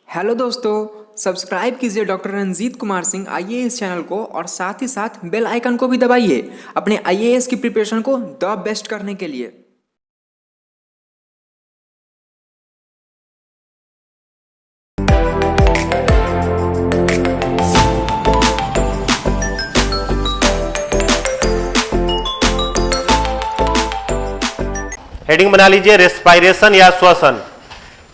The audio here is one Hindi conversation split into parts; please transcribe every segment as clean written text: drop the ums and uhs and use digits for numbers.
हेलो दोस्तों, सब्सक्राइब कीजिए doctor Ranjit Kumar Singh IAS channel को और साथ ही साथ बेल आइकन को भी दबाइए अपने आईएएस की प्रिपरेशन को द बेस्ट करने के लिए। हेडिंग बना लीजिए रेस्पायरेशन या श्वसन।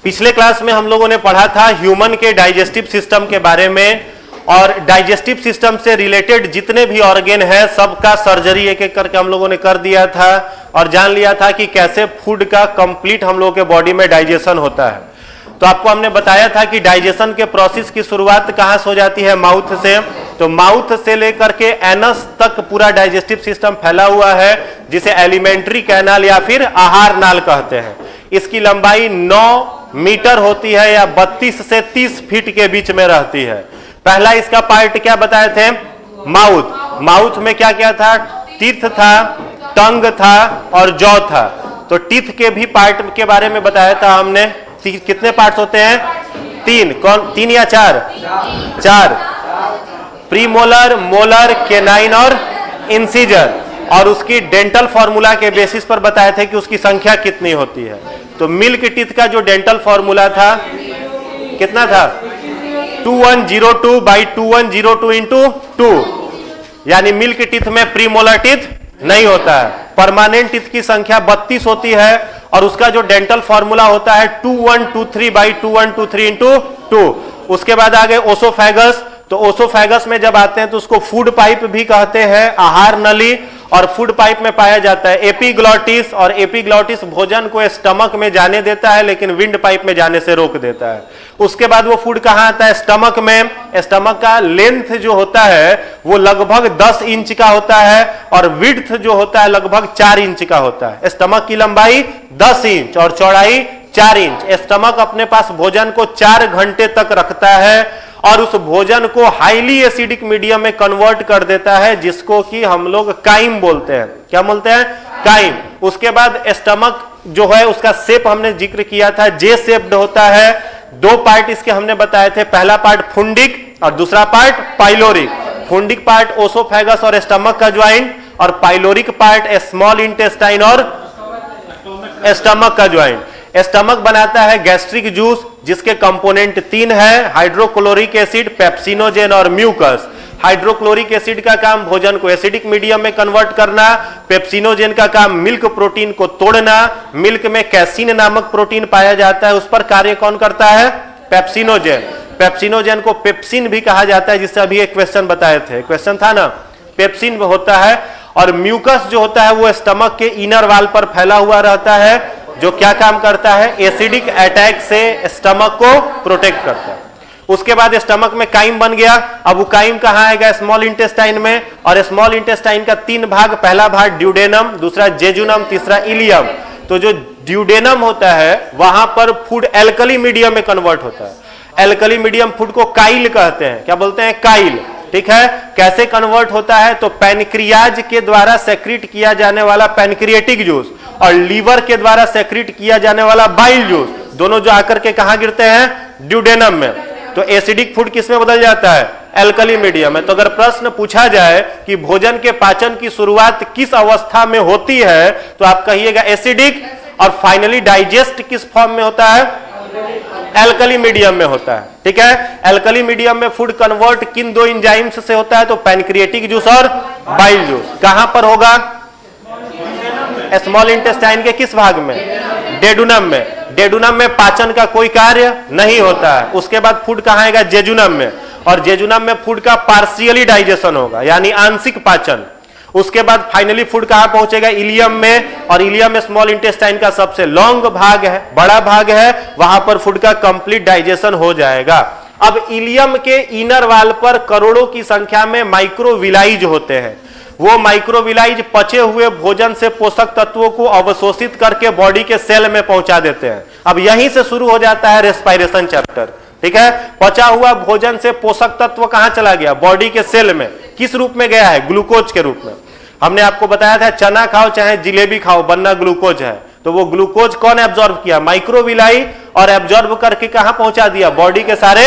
पिछले क्लास में हम लोगों ने पढ़ा था ह्यूमन के डाइजेस्टिव सिस्टम के बारे में, और डाइजेस्टिव सिस्टम से रिलेटेड जितने भी ऑर्गेन है सबका सर्जरी एक एक करके हम लोगों ने कर दिया था और जान लिया था कि कैसे फूड का कंप्लीट हम लोगों के बॉडी में डाइजेशन होता है। तो आपको हमने बताया था कि डाइजेशन के प्रोसेस की शुरुआत कहां से हो जाती है, माउथ से। तो माउथ से लेकर के एनस तक पूरा डाइजेस्टिव सिस्टम फैला हुआ है, जिसे एलिमेंट्री कैनाल या फिर आहार नाल कहते हैं। इसकी लंबाई 9 मीटर होती है या 32 से 30 फीट के बीच में रहती है। पहला इसका पार्ट क्या बताए थे, माउथ। माउथ में क्या क्या था, टीथ था, टंग था और जॉ था। तो टीथ के भी पार्ट के बारे में बताया था हमने। कितने पार्ट्स होते हैं, 3। कौन, 3 या 4? 4। प्रीमोलर, मोलर, केनाइन और इंसिजर। और उसकी डेंटल फॉर्मूला के बेसिस पर बताए थे कि उसकी संख्या कितनी होती है। तो मिल्क टीथ का जो डेंटल फॉर्मूला था कितना था, 2102 बाई 2102 इंटू 2, यानी मिल्क टीथ में प्रीमोलर टीथ नहीं होता है। परमानेंट टीथ की संख्या 32 होती है और उसका जो डेंटल फॉर्मूला होता है 2123 बाई 2123 इंटू 2। उसके बाद आगे ओसोफेगस। तो ओसोफेगस में जब आते हैं तो उसको फूड पाइप भी कहते हैं, आहार नली। और फूड पाइप में पाया जाता है एपिग्लॉटिस, और एपिग्लॉटिस भोजन को स्टमक में जाने देता है लेकिन विंड पाइप में जाने से रोक देता है। उसके बाद वो फूड कहां आता है, स्टमक में। स्टमक का लेंथ जो होता है वो लगभग 10 इंच का होता है और विड्थ जो होता है लगभग 4 इंच का होता है। स्टमक की लंबाई 10 इंच और चौड़ाई 4 इंच। स्टमक अपने पास भोजन को 4 घंटे तक रखता है और उस भोजन को हाईली एसिडिक मीडियम में कन्वर्ट कर देता है, जिसको कि हम लोग काइम बोलते हैं। क्या बोलते हैं, काइम। उसके बाद स्टमक जो है उसका शेप हमने जिक्र किया था, जे शेप्ड होता है। 2 पार्ट इसके हमने बताए थे, पहला पार्ट फुंडिक और दूसरा पार्ट पाइलोरिक। फुंडिक पार्ट ओसोफेगस और स्टमक का ज्वाइंट, और पाइलोरिक पार्ट स्मॉल इंटेस्टाइन और स्टमक का ज्वाइंट। स्टमक बनाता है गैस्ट्रिक जूस, जिसके कंपोनेंट 3 है, हाइड्रोक्लोरिक एसिड, पेप्सिनोजेन और म्यूकस। हाइड्रोक्लोरिक एसिड का काम भोजन को एसिडिक मीडियम में कन्वर्ट करना। पेप्सिनोजेन का काम मिल्क प्रोटीन को तोड़ना। मिल्क में कैसीन नामक प्रोटीन पाया जाता है, उस पर कार्य कौन करता है, पेप्सिनोजेन। पेप्सिनोजेन को पेप्सिन भी कहा जाता है, जिससे अभी एक क्वेश्चन बताए थे, क्वेश्चन था ना, पेप्सिन होता है। और म्यूकस जो होता है वो स्टमक के इनर वाल पर फैला हुआ रहता है, जो क्या काम करता है, एसिडिक अटैक से स्टमक को प्रोटेक्ट करता है। उसके बाद स्टमक में काइम बन गया। अब वो काइम कहां आएगा, स्मॉल इंटेस्टाइन में। और स्मॉल इंटेस्टाइन का 3 भाग, पहला भाग ड्यूडेनम, दूसरा जेजुनम, तीसरा इलियम। तो जो ड्यूडेनम होता है वहां पर फूड एल्कली मीडियम में कन्वर्ट होता है। एल्कली मीडियम फूड को काइल कहते हैं। क्या बोलते हैं, काइल। ठीक है, कैसे कन्वर्ट होता है, तो पैनक्रियाज के द्वारा सेक्रेट किया जाने वाला पैनक्रिएटिक जूस और लीवर के द्वारा सेक्रेट किया जाने वाला बाइल जूस, दोनों जो आकर के कहां गिरते हैं, ड्यूडेनम में। तो एसिडिक फूड किस में बदल जाता है, एल्कली मीडियम में। तो अगर प्रश्न पूछा जाए कि भोजन के पाचन की शुरुआत किस अवस्था में होती है, तो आप कहिएगा एसिडिक, और फाइनली डाइजेस्ट किस फॉर्म में होता है, एल्कली मीडियम में होता है। ठीक है, एल्कली मीडियम में फूड कन्वर्ट किन 2 एंजाइम्स से होता है, तो पैनक्रिएटिक जूस और बाइल जूस। कहां पर होगा, स्मॉल इंटेस्टाइन के किस भाग में, डेडुनम में। डेडुनम में पाचन का कोई कार्य नहीं होता है। उसके बाद फूड कहां आएगा, जेजुनम में, और जेजुनम में फूड का पार्शियली डाइजेशन होगा, यानी आंशिक पाचन। उसके बाद फाइनली फूड कहां पहुंचेगा, इलियम में, और इलियम में स्मॉल इंटेस्टाइन का सबसे लॉन्ग भाग है, बड़ा भाग है, वहां पर फूड का कंप्लीट डाइजेशन हो जाएगा। अब इलियम के इनर वाल पर करोड़ों की संख्या में माइक्रोविलाइज होते हैं। वो माइक्रोविलाइज पचे हुए भोजन से पोषक तत्वों को अवशोषित करके बॉडी के सेल में पहुंचा देते हैं। अब यहीं से शुरू हो जाता है रेस्पायरेशन चैप्टर। ठीक है, पचा हुआ भोजन से पोषक तत्व कहां चला गया, बॉडी के सेल में। किस रूप में गया है, ग्लूकोज के रूप में। हमने आपको बताया था चना खाओ चाहे जिलेबी खाओ, बनना ग्लूकोज है। तो वो ग्लूकोज कौन एब्जॉर्ब किया? माइक्रोविलाई, और एब्जॉर्ब करके कहां पहुंचा दिया? बॉडी के सारे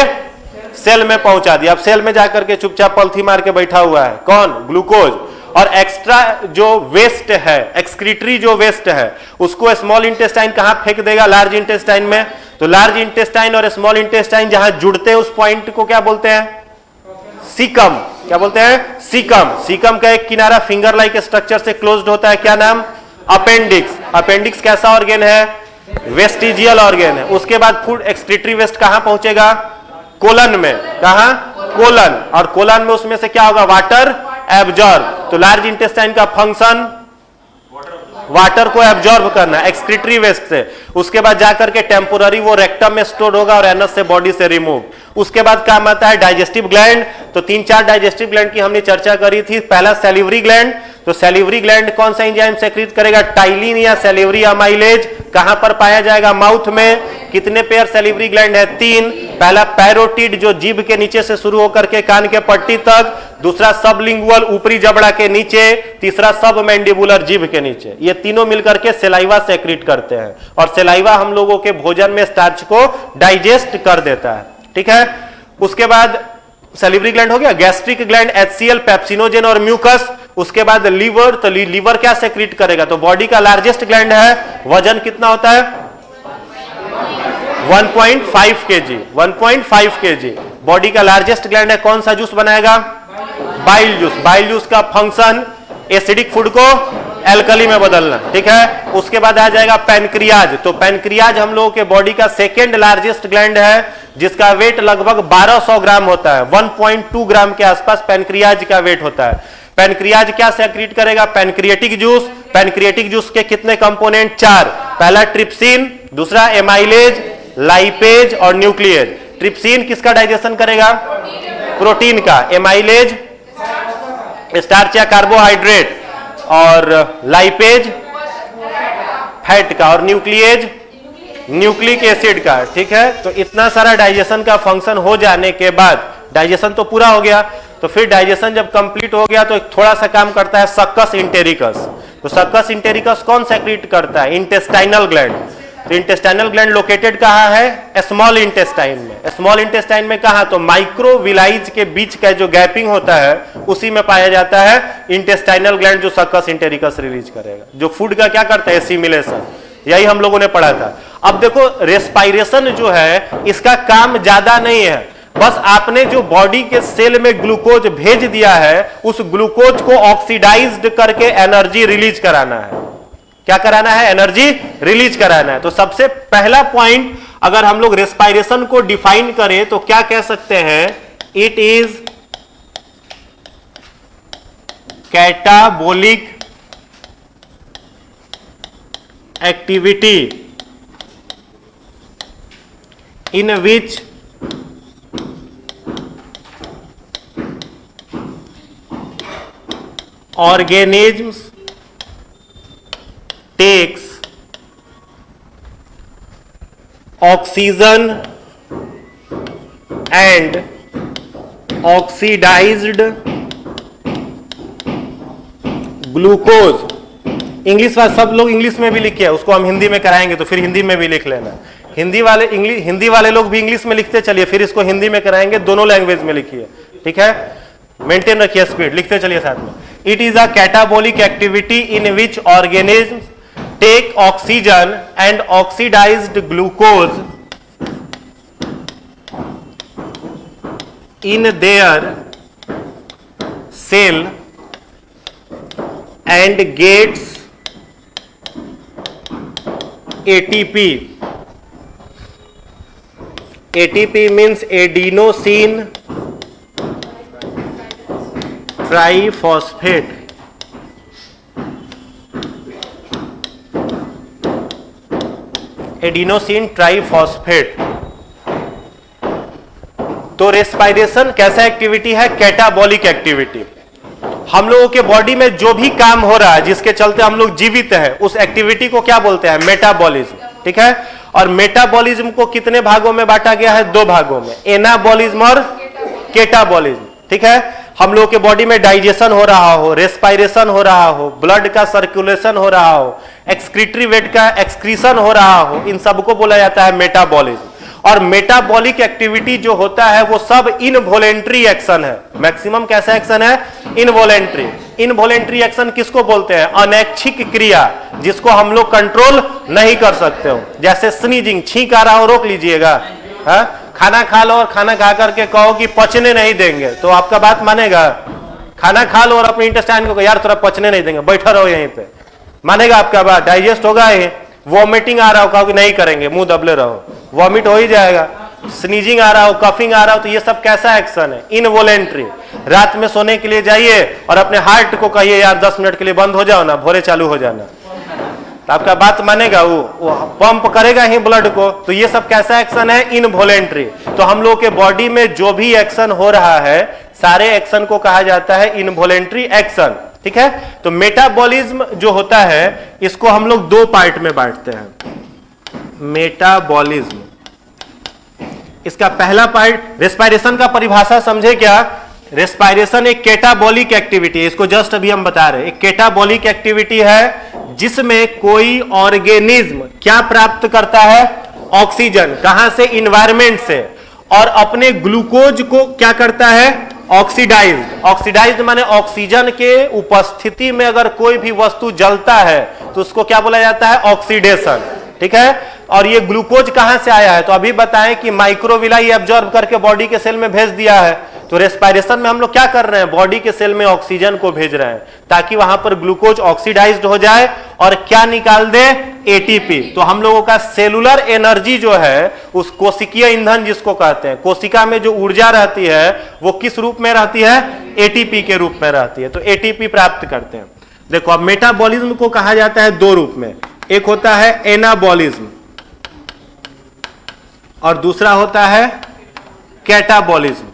सेल में पहुंचा दिया। अब सेल में जाकर के चुपचाप पलथी मार के बैठा हुआ है कौन? ग्लूकोज। और एक्स्ट्रा जो वेस्ट है, एक्सक्रीटरी जो वेस्ट है, उसको स्मॉल इंटेस्टाइन कहां फेंक देगा? लार्ज इंटेस्टाइन में। तो लार्ज इंटेस्टाइन और स्मॉल इंटेस्टाइन जहां जुड़ते हैं उस पॉइंट को क्या बोलते हैं? सीकम। क्या बोलते हैं? सीकम। सीकम का एक किनारा फिंगर लाइक स्ट्रक्चर से क्लोज्ड होता है, क्या नाम? अपेंडिक्स। अपेंडिक्स कैसा ऑर्गेन है? वेस्टिजियल ऑर्गेन है। उसके बाद फूड एक्सक्रीटरी वेस्ट कहां पहुंचेगा? कोलन में। कहां? कोलन। और कोलन में उसमें से क्या होगा? Water absorb. तो लार्ज इंटेस्टाइन का फंक्शन वाटर को एब्जॉर्ब करना एक्सक्रीटरी वेस्ट से। उसके बाद जाकर के टेम्पोररी वो रेक्टम में स्टोर होगा और एनस से बॉडी से रिमूव। उसके बाद काम आता है डाइजेस्टिव ग्लैंड। तो 3-4 डाइजेस्टिव ग्लैंड की हमने चर्चा करी थी। पहला सैलिवरी ग्लैंड। तो सैलिवरी ग्लैंड कौन सा एंजाइम सेक्रीट करेगा? टाइलिन या सैलिवरी अमाइलेज। कहां पर पाया जाएगा? माउथ में। कितने पेयर सैलिवरी ग्लैंड है? 3। पहला पैरोटिड जो जीभ के नीचे से शुरू होकर के कान के पट्टी तक, दूसरा सबलिंगुअल ऊपरी जबड़ा के नीचे, तीसरा सब मैंडिबुलर जीभ के नीचे। ये तीनों मिलकर के सेलाइवा सेक्रीट करते हैं और सेलाइवा हम लोगों के भोजन में स्टार्च को डाइजेस्ट कर देता है। ठीक है। उसके बाद सैलिवरी ग्लैंड हो गया। गैस्ट्रिक ग्लैंड HCl, पेप्सिनोजेन और म्यूकस। उसके बाद लीवर। तो लीवर क्या सेक्रीट करेगा? तो बॉडी का लार्जेस्ट ग्लैंड है। वजन कितना होता है? 1.5 kg। 1.5 kg बॉडी का लार्जेस्ट ग्लैंड है। कौन सा जूस बनाएगा? Bile juice. बाइल जूस का फंक्शन एसिडिक फूड को एल्कली में बदलना। ठीक है। उसके बाद आ जाएगा पैनक्रियाज। तो पैनक्रियाज हम लोगों के बॉडी का सेकेंड लार्जेस्ट ग्लैंड है, जिसका वेट लगभग 1200 ग्राम होता है। 1.2 ग्राम के आसपास पैनक्रियाज का वेट होता है। पैनक्रियाज क्या सेक्रीट करेगा? Pancreatic juice. पैनक्रिएटिक जूस के कितने कंपोनेंट? 4। पहला ट्रिप्सिन, दूसरा एमाइलेज, लाइपेज और न्यूक्लियेज। ट्रिप्सिन किसका डाइजेशन करेगा? प्रोटीन का। एमाइलेज स्टार्च या कार्बोहाइड्रेट, और लाइपेज फैट का, और न्यूक्लियेज न्यूक्लिक एसिड का। ठीक है। तो इतना सारा डाइजेशन का फंक्शन हो जाने के बाद डाइजेशन तो पूरा हो गया। तो फिर डाइजेशन जब कंप्लीट हो गया तो एक थोड़ा सा काम करता है सक्कस इंटेरिकस। तो सक्कस इंटेरिकस कौन सेक्रीट करता है? Intestinal gland. तो इंटेस्टाइनल ग्लैंड लोकेटेड कहां है? स्मॉल इंटेस्टाइन में। स्मॉल इंटेस्टाइन में कहां? तो माइक्रोविलाइज के बीच का जो गैपिंग होता है उसी में पाया जाता है इंटेस्टाइनल ग्लैंड, जो सक्कस इंटेरिकस रिलीज करेगा, जो फूड का क्या करता है? एसिमिलेशन। यही हम लोगों ने पढ़ा था। अब देखो रेस्पायरेशन जो है इसका काम ज्यादा नहीं है, बस आपने जो बॉडी के सेल में ग्लूकोज भेज दिया है उस ग्लूकोज को ऑक्सीडाइज्ड करके एनर्जी रिलीज कराना है। क्या कराना है? एनर्जी रिलीज कराना है। तो सबसे पहला पॉइंट अगर हम लोग रेस्पायरेशन को डिफाइन करें तो क्या कह सकते हैं? It is catabolic activity in which organisms takes oxygen and oxidized glucose. English सब लोग इंग्लिश में भी लिखे हैं, उसको हम हिंदी में कराएंगे तो फिर हिंदी में भी लिख लेना। हिंदी वाले लोग भी इंग्लिश में लिखते चलिए, फिर इसको हिंदी में कराएंगे, दोनों लैंग्वेज में लिखिए। ठीक है। मेंटेन रखिए स्पीड, लिखते चलिए साथ में। It is a catabolic activity in which organism take oxygen and oxidised glucose in their cell and gets ATP. ATP means adenosine triphosphate. Adenosine triphosphate. तो रेस्पायरेशन कैसा एक्टिविटी है? Catabolic activity. हम लोगों के बॉडी में जो भी काम हो रहा है जिसके चलते हम लोग जीवित हैं उस एक्टिविटी को क्या बोलते हैं? मेटाबॉलिज्म। ठीक है। और मेटाबॉलिज्म को कितने भागों में बांटा गया है? 2 भागों में, एनाबॉलिज्म और केटाबॉलिज्म। ठीक है। हम लोगों के बॉडी में डाइजेशन हो रहा हो, रेस्पायरेशन हो रहा हो, ब्लड का सर्कुलेशन हो रहा हो, एक्सक्रीटरी वेट का एक्सक्रीशन हो रहा हो, इन सबको बोला जाता है मेटाबॉलिज्म। और मेटाबॉलिक एक्टिविटी जो होता है वो सब इनवॉलेंट्री एक्शन है। मैक्सिमम कैसा एक्शन है? इनवॉलेंट्री। इनवॉलेंट्री एक्शन किसको बोलते हैं? अनैच्छिक क्रिया, जिसको हम लोग कंट्रोल नहीं कर सकते हो। जैसे स्नीजिंग, छींक आ रहा हो रोक लीजिएगा। खाना खा लो और खाना खा करके कहो कि पचने नहीं देंगे, तो आपका बात मानेगा? खाना खा लो और अपने इंटेस्टाइन को यार थोड़ा पचने नहीं देंगे, बैठा रहो यहीं पे, मानेगा आपका बात? डाइजेस्ट होगा ही। वॉमिटिंग आ रहा हो, कहो कि नहीं करेंगे, मुंह दबले रहो, वॉमिट हो ही जाएगा। स्नीजिंग आ रहा हो, कफिंग आ रहा हो, तो ये सब कैसा एक्शन है? इनवॉलेंट्री। रात में सोने के लिए जाइए और अपने हार्ट को कहिए यार 10 मिनट के लिए बंद हो जाओ ना, भोरे चालू हो जाना, तो आपका बात मानेगा? वो पंप करेगा ही ब्लड को। तो ये सब कैसा एक्शन है? इनवॉलेंट्री। तो हम लोग के बॉडी में जो भी एक्शन हो रहा है, सारे एक्शन को कहा जाता है इनवॉलेंट्री एक्शन। ठीक है? तो मेटाबॉलिज्म जो होता है, इसको हम लोग दो पार्ट में बांटते हैं। मेटाबॉलिज्म, इसका पहला पार्ट, रेस्पिरेशन का परिभाषा समझे क्या? रेस्पिरेशन एक कैटाबॉलिक एक्टिविटी है, इसको जस्ट अभी हम बता रहे हैं। एक कैटाबॉलिक एक्टिविटी है जिसमें कोई ऑर्गेनिज्म क्या प्राप्त करता है? ऑक्सीजन। कहां से? इन्वायरमेंट से। और अपने ग्लूकोज को क्या करता है? ऑक्सीडाइज्ड। ऑक्सीडाइज्ड माने ऑक्सीजन के उपस्थिति में अगर कोई भी वस्तु जलता है तो उसको क्या बोला जाता है? ऑक्सीडेशन। ठीक है? और ये ग्लूकोज कहां से आया है? तो अभी बताएं कि माइक्रोविला ये एब्जॉर्ब करके बॉडी के सेल में भेज दिया है। तो रेस्पिरेशन में हम लोग क्या कर रहे हैं? बॉडी के सेल में ऑक्सीजन को भेज रहे हैं ताकि वहां पर ग्लूकोज ऑक्सीडाइज्ड हो जाए और क्या निकाल दे? एटीपी। तो हम लोगों का सेलुलर एनर्जी जो है, उस कोशिकीय ईंधन जिसको कहते हैं, कोशिका में जो ऊर्जा रहती है वो किस रूप में रहती है? एटीपी के रूप में रहती है। तो एटीपी प्राप्त करते हैं। देखो, अब मेटाबॉलिज्म को कहा जाता है दो रूप में। एक होता है एनाबॉलिज्म और दूसरा होता है कैटाबॉलिज्म।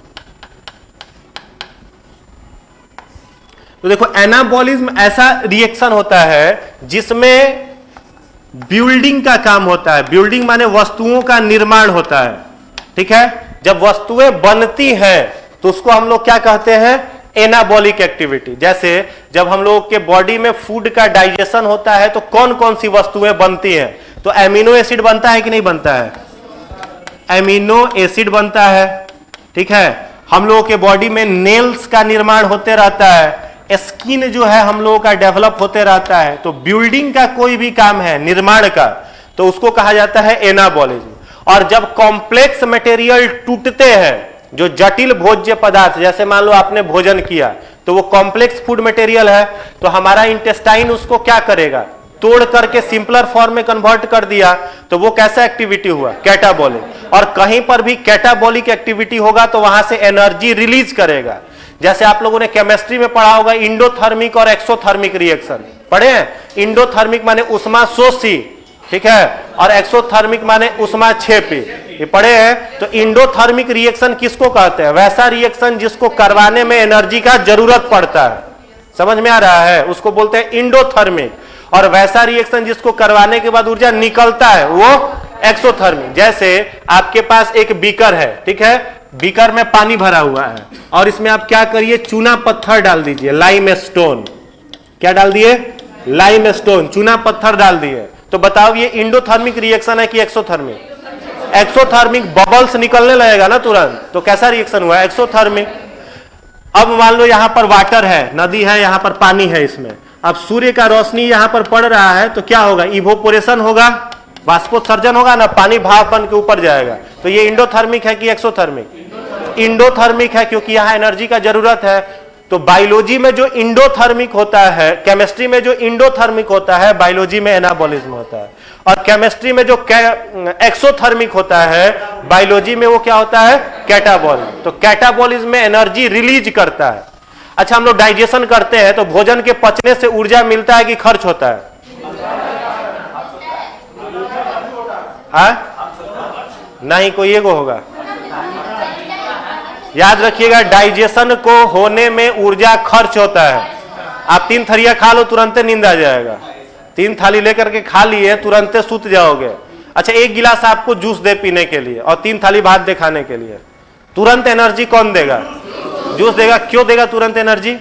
तो देखो, एनाबॉलिज्म ऐसा रिएक्शन होता है जिसमें बिल्डिंग का काम होता है। बिल्डिंग माने वस्तुओं का निर्माण होता है। ठीक है? जब वस्तुएं बनती हैं तो उसको हम लोग क्या कहते हैं? Anabolic activity. जैसे जब हम लोग के बॉडी में फूड का डाइजेशन होता है तो कौन कौन सी वस्तुएं बनती हैं? तो एमिनो एसिड बनता है कि नहीं बनता है? एमिनो एसिड बनता है। ठीक है? हम लोगों के बॉडी में नेल्स का निर्माण होते रहता है, स्किन जो है हम लोगों का डेवलप होते रहता है। तो बिल्डिंग का कोई भी काम है, निर्माण का, तो उसको कहा जाता है एनाबॉलिज्म। और जब कॉम्प्लेक्स मटेरियल टूटते हैं, जो जटिल भोज्य पदार्थ, जैसे मान लो आपने भोजन किया तो वो कॉम्प्लेक्स फूड मटेरियल है, तो हमारा इंटेस्टाइन उसको क्या करेगा? तोड़ करके सिंपलर फॉर्म में कन्वर्ट कर दिया, तो वो कैसा एक्टिविटी हुआ? कैटाबॉलिक। और कहीं पर भी कैटाबॉलिक एक्टिविटी होगा तो वहां से एनर्जी रिलीज करेगा। जैसे आप लोगों ने केमिस्ट्री में पढ़ा होगा इंडोथर्मिक और एक्सोथर्मिक रिएक्शन पढ़े हैं। इंडोथर्मिक माने उष्मा शोषी, ठीक है, और एक्सोथर्मिक माने उष्मा क्षेपी, ये पढ़े हैं। तो इंडोथर्मिक रिएक्शन किसको कहते हैं? वैसा रिएक्शन जिसको करवाने में एनर्जी का जरूरत पड़ता है, समझ में आ रहा है, उसको बोलते हैं इंडोथर्मिक। और वैसा रिएक्शन जिसको करवाने के बाद ऊर्जा निकलता है वो एक्सोथर्मिक। जैसे आपके पास एक बीकर है, ठीक है, बीकर में पानी भरा हुआ है और इसमें आप क्या करिए? चूना पत्थर डाल दीजिए, लाइम स्टोन। क्या डाल दिए? लाइम स्टोन, चूना पत्थर डाल दिए। तो बताओ ये इंडोथर्मिक रिएक्शन है कि एक्सोथर्मिक? एक्सोथर्मिक। बबल्स निकलने लगेगा ना तुरंत, तो कैसा रिएक्शन हुआ? एक्सोथर्मिक। अब मान लो यहां पर वाटर है, नदी है, यहां पर पानी है इसमें। अब सूर्य का रोशनी यहां पर पड़ रहा है तो क्या होगा? इवोपोरेशन होगा, वाष्पोत्सर्जन होगा ना, पानी भाप बन के ऊपर जाएगा। तो ये इंडोथर्मिक है कि एक्सोथर्मिक? इंडोथर्मिक है, क्योंकि यहां एनर्जी का जरूरत है। तो बायोलॉजी में जो इंडोथर्मिक होता है, केमिस्ट्री में जो इंडोथर्मिक होता है, बायोलॉजी में एनाबॉलिज्म होता है। और केमिस्ट्री में जो एक्सोथर्मिक होता है, बायोलॉजी में वो क्या होता है? कैटाबॉलिज्म। तो कैटाबॉलिज्म में एनर्जी रिलीज करता है। अच्छा, हम लोग डाइजेशन करते हैं तो भोजन के पचने से ऊर्जा मिलता है कि खर्च होता है? नहीं, कोई एगो होगा। याद रखिएगा, डाइजेशन को होने में ऊर्जा खर्च होता है। आप 3 थरिया खा लो तुरंत नींद आ जाएगा, 3 थाली लेकर के खा लिए तुरंत सूत जाओगे। अच्छा, 1 गिलास आपको जूस दे पीने के लिए और 3 थाली भात दे खाने के लिए, तुरंत एनर्जी कौन देगा? जूस देगा। क्यों देगा तुरंत एनर्जी?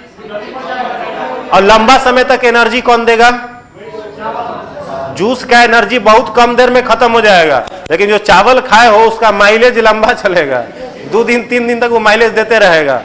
और लंबा समय तक एनर्जी कौन देगा? जूस का एनर्जी बहुत कम देर में खत्म हो जाएगा, लेकिन जो चावल खाए हो उसका माइलेज लंबा चलेगा, 2 दिन 3 दिन तक वो माइलेज देते रहेगा।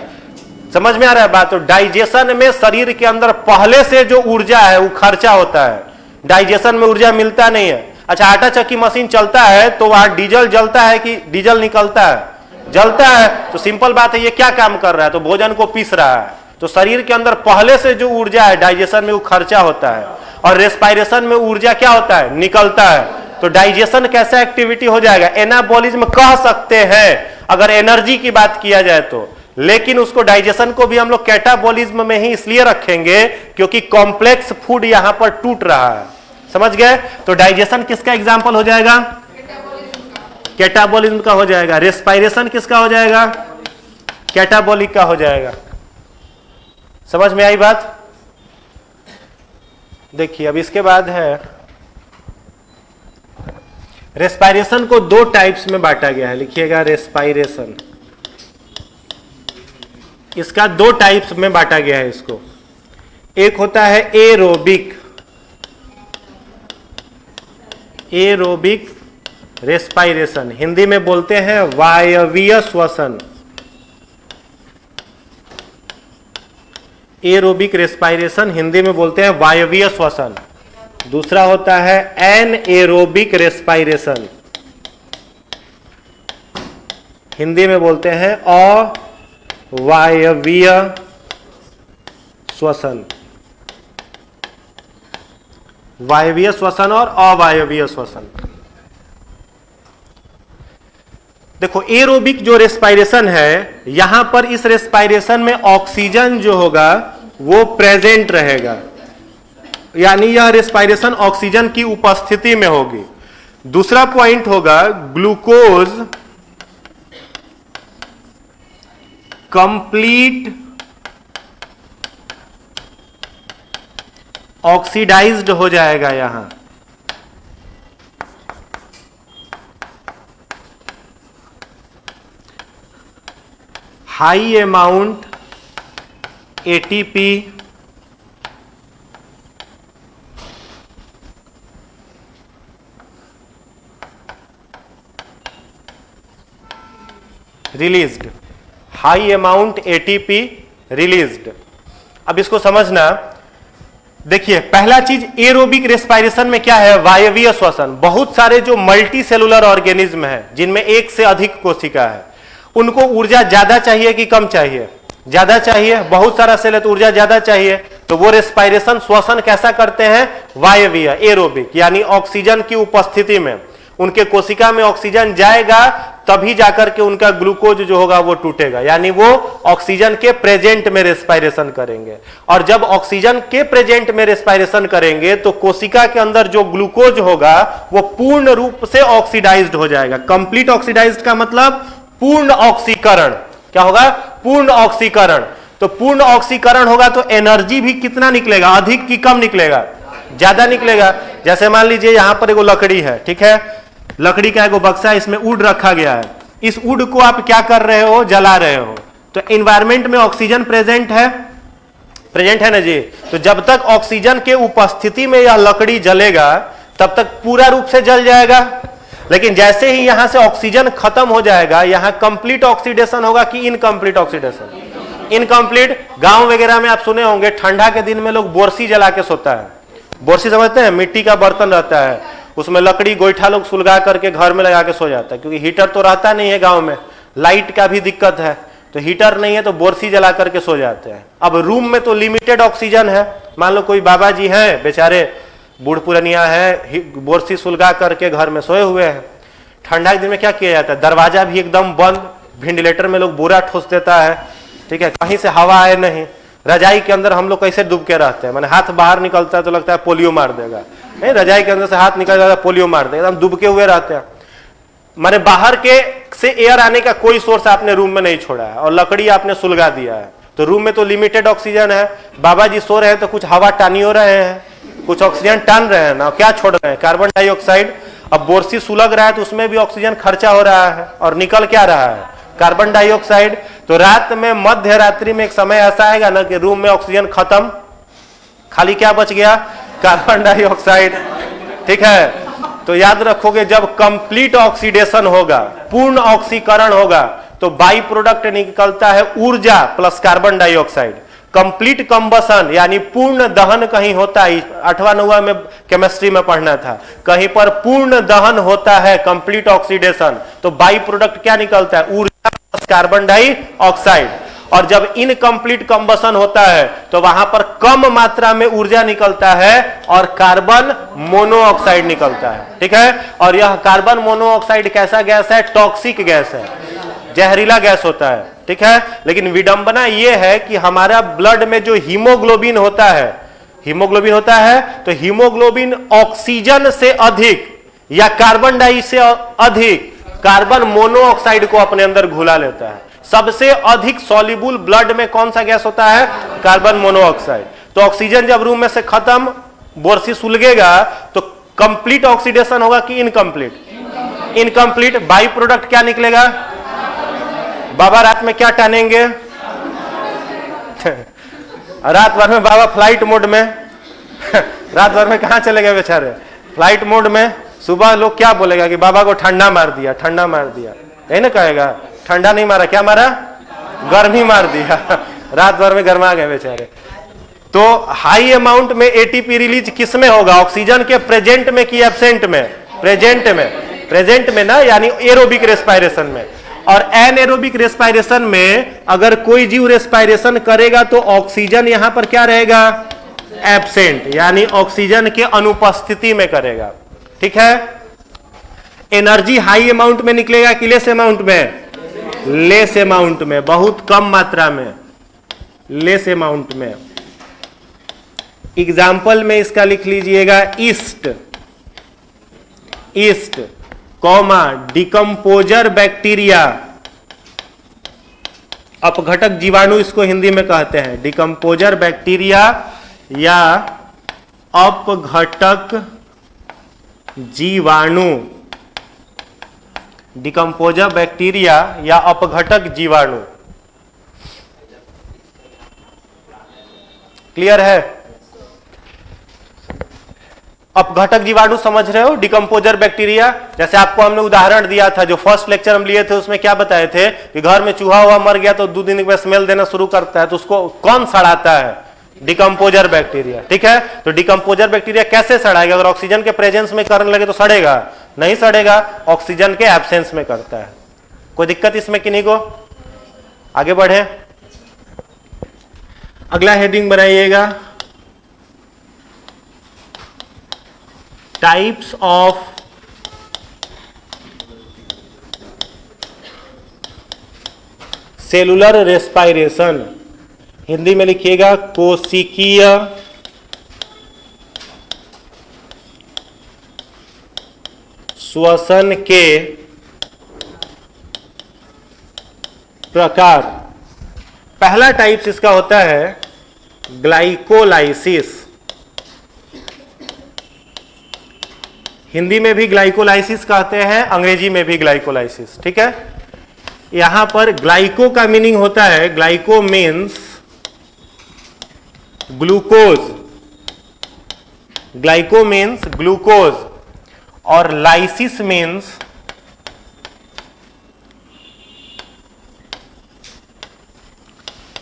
समझ में आ रहा है बात? तो डाइजेशन में शरीर के अंदर पहले से जो ऊर्जा है वो खर्चा होता है, डाइजेशन में ऊर्जा मिलता नहीं है। अच्छा, आटा चक्की मशीन चलता है तो वहां डीजल जलता है कि डीजल निकलता है? जलता है। तो सिंपल बात है, ये क्या काम कर रहा है? तो भोजन को पीस रहा है। तो शरीर के अंदर पहले से जो ऊर्जा है डाइजेशन में वो खर्चा होता है, और रेस्पिरेशन में ऊर्जा क्या होता है? निकलता है। तो डाइजेशन कैसा एक्टिविटी हो जाएगा? एनाबॉलिज्म कह सकते हैं अगर एनर्जी की बात किया जाए तो, लेकिन उसको डाइजेशन को भी हम लोग कैटाबॉलिज्म में ही इसलिए रखेंगे क्योंकि कॉम्प्लेक्स फूड यहां पर टूट रहा है। समझ गए? तो डाइजेशन किसका एग्जाम्पल हो जाएगा? कैटाबॉलिज्म का हो जाएगा। रेस्पिरेशन किसका हो जाएगा? कैटाबॉलिक का हो जाएगा। समझ में आई बात? देखिए, अब इसके बाद है रेस्पिरेशन को 2 टाइप्स में बांटा गया है। लिखिएगा रेस्पिरेशन, इसका 2 टाइप्स में बांटा गया है इसको। एक होता है एरोबिक, एरोबिक रेस्पिरेशन, हिंदी में बोलते हैं वायवीय श्वसन। एरोबिक रेस्पिरेशन हिंदी में बोलते हैं वायवीय श्वसन। दूसरा होता है एनएरोबिक रेस्पिरेशन, हिंदी में बोलते हैं अवायवीय श्वसन। वायवीय श्वसन और अवायवीय श्वसन। देखो, एरोबिक जो रेस्पिरेशन है, यहां पर इस रेस्पिरेशन में ऑक्सीजन जो होगा वो प्रेजेंट रहेगा, यानी यह रेस्पिरेशन ऑक्सीजन की उपस्थिति में होगी। दूसरा पॉइंट होगा ग्लूकोज कंप्लीट ऑक्सीडाइज्ड हो जाएगा। यहां high amount ATP released, high amount ATP released. अब इसको समझना। देखिए, पहला चीज एरोबिक रेस्पिरेशन में क्या है? वायवीय श्वसन। बहुत सारे जो मल्टी सेलुलर ऑर्गेनिज्म है जिनमें एक से अधिक कोशिका है, उनको ऊर्जा ज्यादा चाहिए कि कम चाहिए? ज्यादा चाहिए। बहुत सारा सेल है तो ऊर्जा ज्यादा चाहिए, तो वो रेस्पिरेशन श्वसन कैसा करते हैं? वायवीय, एरोबिक, यानी ऑक्सीजन की उपस्थिति में उनके कोशिका में ऑक्सीजन जाएगा तभी जाकर के उनका ग्लूकोज जो होगा वो टूटेगा, यानी वो ऑक्सीजन के प्रेजेंट में रेस्पिरेशन करेंगे। और जब ऑक्सीजन के प्रेजेंट में रेस्पिरेशन करेंगे तो कोशिका के अंदर जो ग्लूकोज होगा वो पूर्ण रूप से ऑक्सीडाइज्ड हो जाएगा। कंप्लीट ऑक्सीडाइज्ड का मतलब पूर्ण ऑक्सीकरण। क्या होगा? पूर्ण ऑक्सीकरण। तो पूर्ण ऑक्सीकरण होगा तो एनर्जी भी कितना निकलेगा? अधिक कि कम निकलेगा? ज्यादा निकलेगा। जैसे मान लीजिए यहां पर एगो लकड़ी है, ठीक है, लकड़ी का एगो बक्सा है, इसमें वुड रखा गया है। इस वुड को आप क्या कर रहे हो? जला रहे हो। तो एनवायरमेंट में ऑक्सीजन प्रेजेंट है, प्रेजेंट है ना जी। तो जब तक ऑक्सीजन के उपस्थिति में यह लकड़ी जलेगा तब तक पूरा रूप से जल जाएगा, लेकिन जैसे ही यहां से ऑक्सीजन खत्म हो जाएगा, यहां कंप्लीट ऑक्सीडेशन होगा कि इनकम्प्लीट ऑक्सीडेशन? इनकम्प्लीट। गांव वगैरह में आप सुने होंगे ठंडा के दिन में लोग बोरसी जला के सोता है। बोरसी समझते हैं? मिट्टी का बर्तन रहता है, उसमें लकड़ी गोईठा लोग सुलगा करके घर में लगा के सो जाता है, क्योंकि हीटर तो रहता नहीं है गांव में, लाइट का भी दिक्कत है, तो हीटर नहीं है तो बोरसी जला करके सो जाते हैं। अब रूम में तो लिमिटेड ऑक्सीजन है, मान लो कोई बाबा जी हैं बेचारे, बूढ़ पुरानिया है, बोरसी सुलगा करके घर में सोए हुए हैं। ठंडा के दिन में क्या किया जाता है? दरवाजा भी एकदम बंद, वेंटिलेटर में लोग बोरा ठोस देता है, ठीक है, कहीं से हवा आए नहीं। रजाई के अंदर हम लोग कैसे डूब के रहते हैं? मैंने हाथ बाहर निकलता है तो लगता है पोलियो मार देगा, नहीं, रजाई के अंदर से हाथ निकल जाता है पोलियो मार देगा, एकदम डूब के हुए रहते हैं। माने बाहर के से एयर आने का कोई सोर्स आपने रूम में नहीं छोड़ा है और लकड़ी आपने सुलगा दिया है, तो रूम में तो लिमिटेड ऑक्सीजन है। बाबा जी सो रहे हैं तो कुछ हवा टानी हो रहे हैं, कुछ ऑक्सीजन टान रहे हैं ना, क्या छोड़ रहे हैं? Carbon dioxide. अब बोरसी सुलग रहा है तो उसमें भी ऑक्सीजन खर्चा हो रहा है और निकल क्या रहा है? Carbon dioxide. तो रात में मध्य रात्रि में एक समय ऐसा आएगा ना कि रूम में ऑक्सीजन खत्म, खाली क्या बच गया? Carbon dioxide. ठीक है, तो याद रखोगे जब कंप्लीट ऑक्सीडेशन होगा, पूर्ण ऑक्सीकरण होगा, तो बाई प्रोडक्ट निकलता है ऊर्जा plus carbon dioxide. Complete combustion यानी पूर्ण दहन कहीं होता है, 8वां 9वां में केमिस्ट्री में पढ़ना था, कहीं पर पूर्ण दहन होता है कंप्लीट ऑक्सीडेशन, तो बाई प्रोडक्ट क्या निकलता है, ऊर्जा प्लस कार्बन डाइऑक्साइड। और जब इनकम्प्लीट कंबसन होता है तो वहां पर कम मात्रा में ऊर्जा निकलता है और कार्बन मोनोऑक्साइड निकलता है, ठीक है। और यह कार्बन मोनोऑक्साइड कैसा गैस है, टॉक्सिक गैस है, जहरीला गैस होता है, ठीक है। लेकिन विडंबना यह है कि हमारा ब्लड में जो हीमोग्लोबिन होता है, हीमोग्लोबिन होता है, तो हीमोग्लोबिन ऑक्सीजन से अधिक या कार्बन डाई से अधिक कार्बन मोनोऑक्साइड को अपने अंदर घुला लेता है। सबसे अधिक सॉल्युबल ब्लड में कौन सा गैस होता है, कार्बन मोनोऑक्साइड। तो ऑक्सीजन जब रूम में से खत्म, बोरसी सुलगेगा, तो कंप्लीट ऑक्सीडेशन होगा कि इनकम्प्लीट, इनकम्प्लीट। बाई प्रोडक्ट क्या निकलेगा, बाबा रात में क्या टानेंगे रात भर में बाबा फ्लाइट मोड में रात भर में कहां चले गए बेचारे, फ्लाइट मोड में। सुबह लोग क्या बोलेगा कि बाबा को ठंडा मार दिया, ठंडा मार दिया, यही ना कहेगा, ठंडा नहीं मारा, क्या मारा, गर्मी मार दिया रात भर में गर्मा गए बेचारे। तो हाई अमाउंट में एटीपी रिलीज किस में होगा, ऑक्सीजन के प्रेजेंट में कि एब्सेंट में, प्रेजेंट में, प्रेजेंट में ना, यानी एरोबिक रेस्पिरेशन में। और एनएरोबिक रेस्पिरेशन में अगर कोई जीव रेस्पिरेशन करेगा तो ऑक्सीजन यहां पर क्या रहेगा, एब्सेंट, यानी ऑक्सीजन के अनुपस्थिति में करेगा, ठीक है। एनर्जी हाई अमाउंट में निकलेगा कि लेस अमाउंट में, लेस अमाउंट में, बहुत कम मात्रा में, लेस अमाउंट में। एग्जाम्पल में इसका लिख लीजिएगा, yeast, yeast comma decomposer bacteria, अपघटक जीवाणु इसको हिंदी में कहते हैं, डिकम्पोजर बैक्टीरिया या अपघटक जीवाणु, डिकम्पोजर बैक्टीरिया या अपघटक जीवाणु। क्लियर है, अपघटक जीवाणु समझ रहे हो, डिकम्पोजर बैक्टीरिया। जैसे आपको हमने उदाहरण दिया था, जो फर्स्ट लेक्चर हम लिए थे, उसमें क्या बताए थे कि घर में चूहा हुआ मर गया तो 2 दिन में स्मेल देना शुरू करता है, तो उसको कौन सड़ाता है, डिकम्पोजर बैक्टीरिया, ठीक है। तो डिकम्पोजर बैक्टीरिया कैसे सड़ाएगा, अगर ऑक्सीजन के प्रेजेंस में करने लगे तो सड़ेगा, नहीं सड़ेगा, ऑक्सीजन के एब्सेंस में करता है। कोई दिक्कत इसमें कि नहीं को, आगे बढ़े। अगला हेडिंग बनाइएगा, types of cellular respiration, Hindi में लिखिएगा कोशिकीय श्वसन के प्रकार। पहला टाइप्स इसका होता है ग्लाइकोलाइसिस, हिंदी में भी ग्लाइकोलाइसिस कहते हैं, अंग्रेजी में भी ग्लाइकोलाइसिस, ठीक है। यहां पर ग्लाइको का मीनिंग होता है, glyco means glucose, glyco means glucose, और लाइसिस मीन्स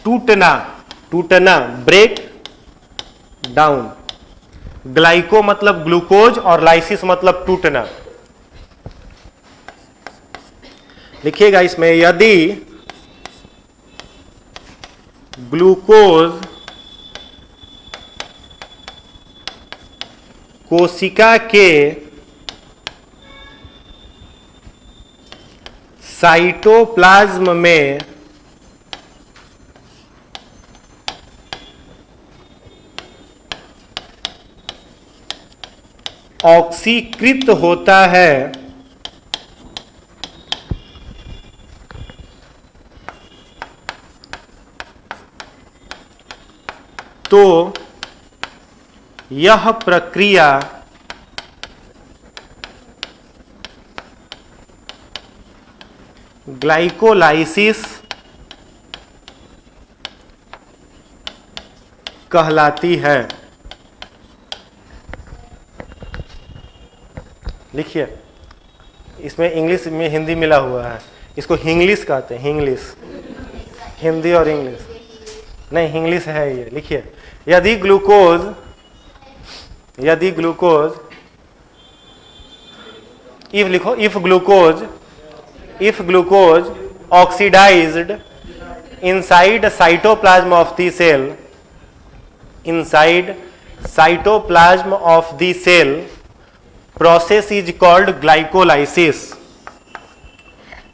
टूटना, टूटना, ब्रेक डाउन। ग्लाइको मतलब ग्लूकोज और लाइसिस मतलब टूटना। लिखिएगा इसमें, यदि ग्लूकोज कोशिका के साइटोप्लाज्म में ऑक्सीकृत होता है तो यह प्रक्रिया ग्लाइकोलाइसिस कहलाती है। लिखिए, इसमें इंग्लिश में हिंदी मिला हुआ है, इसको हिंग्लिश कहते हैं, हिंग्लिश, हिंदी और इंग्लिश नहीं, हिंग्लिश है ये। लिखिए, यदि glucose if glucose oxidised inside cytoplasm of the cell process is called glycolysis।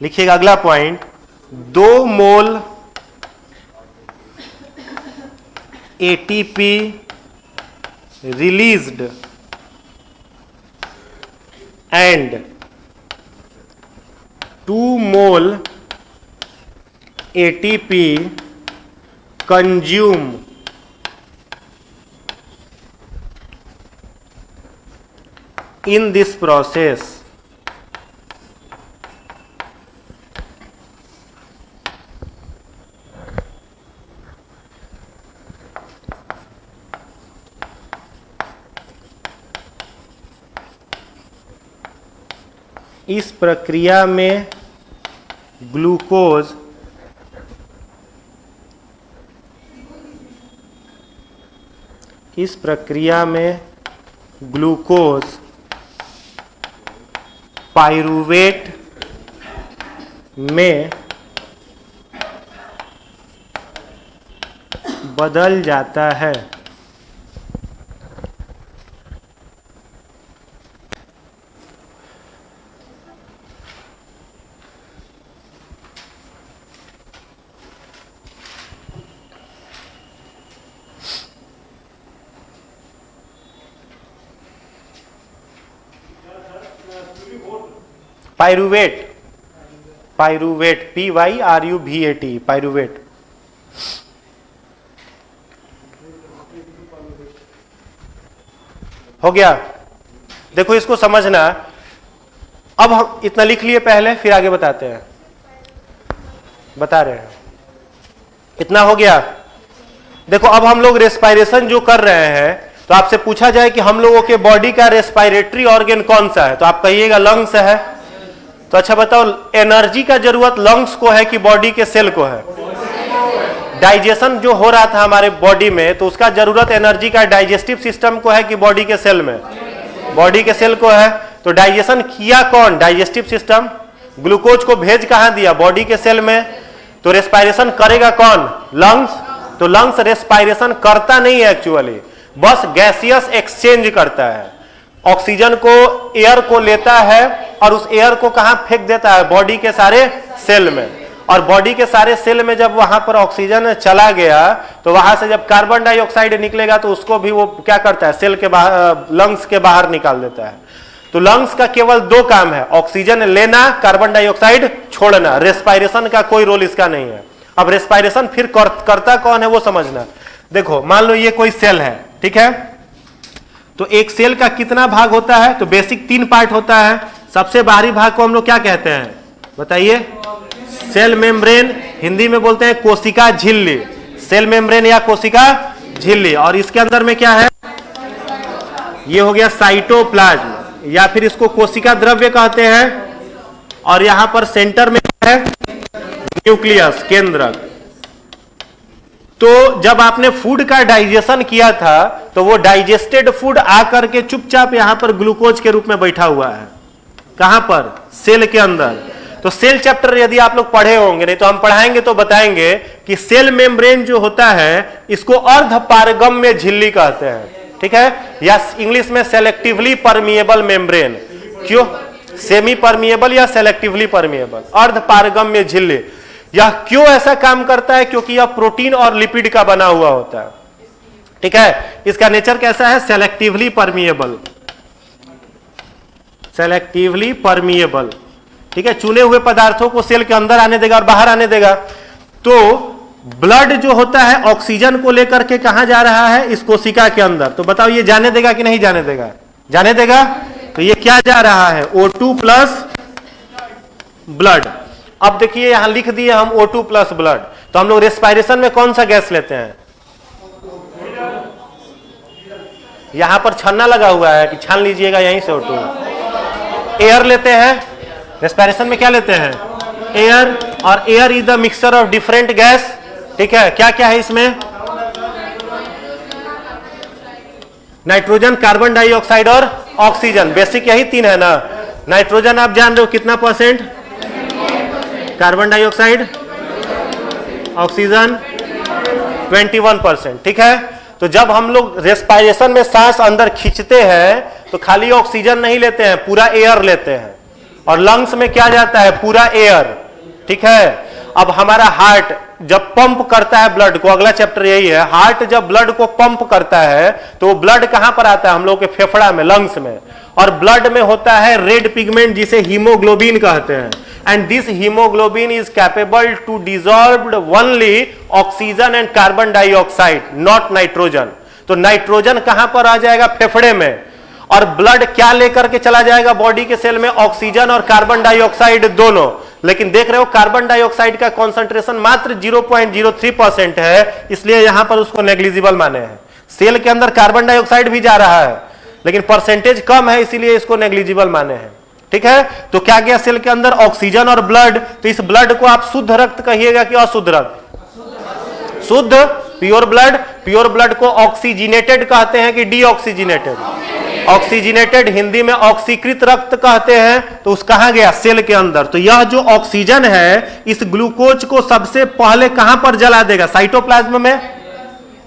लिखिएगा अगला point, 2 mole ATP released and 2 mole ATP consume in this process इस प्रक्रिया में ग्लूकोज पाइरूवेट में बदल जाता है। Pyruvate PYRUVAT, pyruvate. हो गया? देखो इसको समझना। अब हम इतना लिख लिए पहले, फिर आगे बताते हैं, बता रहे हैं। इतना हो गया। देखो अब हम लोग रेस्पिरेशन जो कर रहे हैं, तो आपसे पूछा जाए कि हम लोगों के बॉडी का रेस्पिरेटरी ऑर्गन कौन सा है, तो आप कहिएगा लंग्स है। तो अच्छा बताओ, एनर्जी का जरूरत लंग्स को है कि बॉडी के सेल को है? डाइजेशन जो हो रहा था हमारे बॉडी में, तो उसका जरूरत एनर्जी का डाइजेस्टिव सिस्टम को है कि बॉडी के सेल में? बॉडी के सेल को है। तो डाइजेशन किया कौन? Digestive system. ग्लूकोज को भेज कहां दिया? बॉडी के सेल में। तो रेस्पिरेशन करेगा कौन? लंग्स। तो लंग्स रेस्पिरेशन करता नहीं है एक्चुअली, बस गैसियस एक्सचेंज करता है। ऑक्सीजन को, एयर को लेता है और उस एयर को कहां फेंक देता है? बॉडी के सारे सेल में। और बॉडी के सारे सेल में जब वहां पर ऑक्सीजन चला गया, तो वहां से जब कार्बन डाइऑक्साइड निकलेगा, तो उसको भी वो क्या करता है? सेल के बाहर, लंग्स के बाहर निकाल देता है। तो लंग्स का केवल 2 काम है, ऑक्सीजन लेना, कार्बन डाइऑक्साइड छोड़ना। रेस्पिरेशन का कोई रोल इसका नहीं है। अब रेस्पिरेशन फिर करता कौन है वो समझना। देखो मान लो ये कोई सेल है, ठीक है? तो एक सेल का कितना भाग होता है? तो बेसिक 3 पार्ट होता है। सबसे बाहरी भाग को हम लोग क्या कहते हैं बताइए? सेल मेम्ब्रेन, हिंदी में बोलते हैं कोशिका झिल्ली। सेल मेम्ब्रेन या कोशिका झिल्ली। और इसके अंदर में क्या है? ये हो गया साइटोप्लाज्म, या फिर इसको कोशिका द्रव्य कहते हैं। और यहां पर सेंटर में क्या है? न्यूक्लियस, केंद्रक। तो जब आपने फूड का डाइजेशन किया था, तो वो डाइजेस्टेड फूड आकर के चुपचाप यहां पर ग्लूकोज के रूप में बैठा हुआ है। कहां पर? सेल के अंदर। तो सेल चैप्टर यदि आप लोग पढ़े होंगे, नहीं तो हम पढ़ाएंगे तो बताएंगे कि सेल मेम्ब्रेन जो होता है, इसको अर्धपारगम्य झिल्ली कहते हैं, ठीक है? या इंग्लिश में सेलेक्टिवली परमिएबल मेम्ब्रेन। क्यों? सेमी परमिएबल या सेलेक्टिवली परमिएबल, अर्धपारगम्य झिल्ली। यह क्यों ऐसा काम करता है? क्योंकि यह प्रोटीन और लिपिड का बना हुआ होता है, ठीक है? इसका नेचर कैसा है? सेलेक्टिवली परमिएबल, सेलेक्टिवली परमिएबल, ठीक है? चुने हुए पदार्थों को सेल के अंदर आने देगा और बाहर आने देगा। तो ब्लड जो होता है ऑक्सीजन को लेकर के कहां जा रहा है? इस कोशिका के अंदर। तो बताओ ये जाने देगा कि नहीं जाने देगा? जाने देगा। तो ये क्या जा रहा है? O2 plus blood. अब देखिए यहां लिख दिए हम O2 प्लस ब्लड। तो हम लोग रेस्पिरेशन में कौन सा गैस लेते हैं? यहां पर छन्ना लगा हुआ है कि छान लीजिएगा यहीं से O2। एयर लेते हैं, रेस्पिरेशन में क्या लेते हैं, एयर, और air is the mixture of different gas, ठीक है। क्या क्या है इसमें, नाइट्रोजन, कार्बन डाइऑक्साइड और ऑक्सीजन, बेसिक यही तीन है ना। नाइट्रोजन आप जान रहे हो कितना परसेंट, कार्बन डाइऑक्साइड, ऑक्सीजन 21%, ठीक है। तो जब हम लोग रेस्पिरेशन में सांस अंदर खींचते हैं तो खाली ऑक्सीजन नहीं लेते हैं, पूरा एयर लेते हैं, और लंग्स में क्या जाता है, पूरा एयर, ठीक है। अब हमारा हार्ट जब पंप करता है ब्लड को, अगला चैप्टर यही है, हार्ट जब ब्लड को पंप करता है तो वो ब्लड कहां पर आता है, हम लोग के फेफड़ा में, लंग्स में, और ब्लड में होता है रेड पिगमेंट जिसे हीमोग्लोबिन कहते हैं, and this haemoglobin is capable to dissolve only oxygen and carbon dioxide, not nitrogen. तो नाइट्रोजन कहां पर आ जाएगा, फेफड़े में, और ब्लड क्या लेकर के चला जाएगा बॉडी के सेल में, ऑक्सीजन और कार्बन डाइऑक्साइड दोनों। लेकिन देख रहे हो कार्बन डाइऑक्साइड का कॉन्सेंट्रेशन मात्र 0.03% है, इसलिए यहां पर उसको नेग्लिजिबल माने हैं। सेल के अंदर कार्बन डाइऑक्साइड भी जा रहा है लेकिन परसेंटेज कम है, इसीलिए इसको नेग्लिजिबल माने हैं, ठीक है। तो क्या गया सेल के अंदर, ऑक्सीजन और ब्लड। तो इस ब्लड को आप शुद्ध रक्त कहिएगा कि अशुद्ध रक्त, शुद्ध, प्योर ब्लड। प्योर ब्लड को ऑक्सीजिनेटेड कहते हैं कि डीऑक्सीजिनेटेड, ऑक्सीजिनेटेड, हिंदी में ऑक्सीकृत रक्त कहते हैं। तो उस कहां गया, सेल के अंदर। तो यह जो ऑक्सीजन है इस ग्लूकोज को सबसे पहले कहां पर जला देगा, साइटोप्लाज्म में।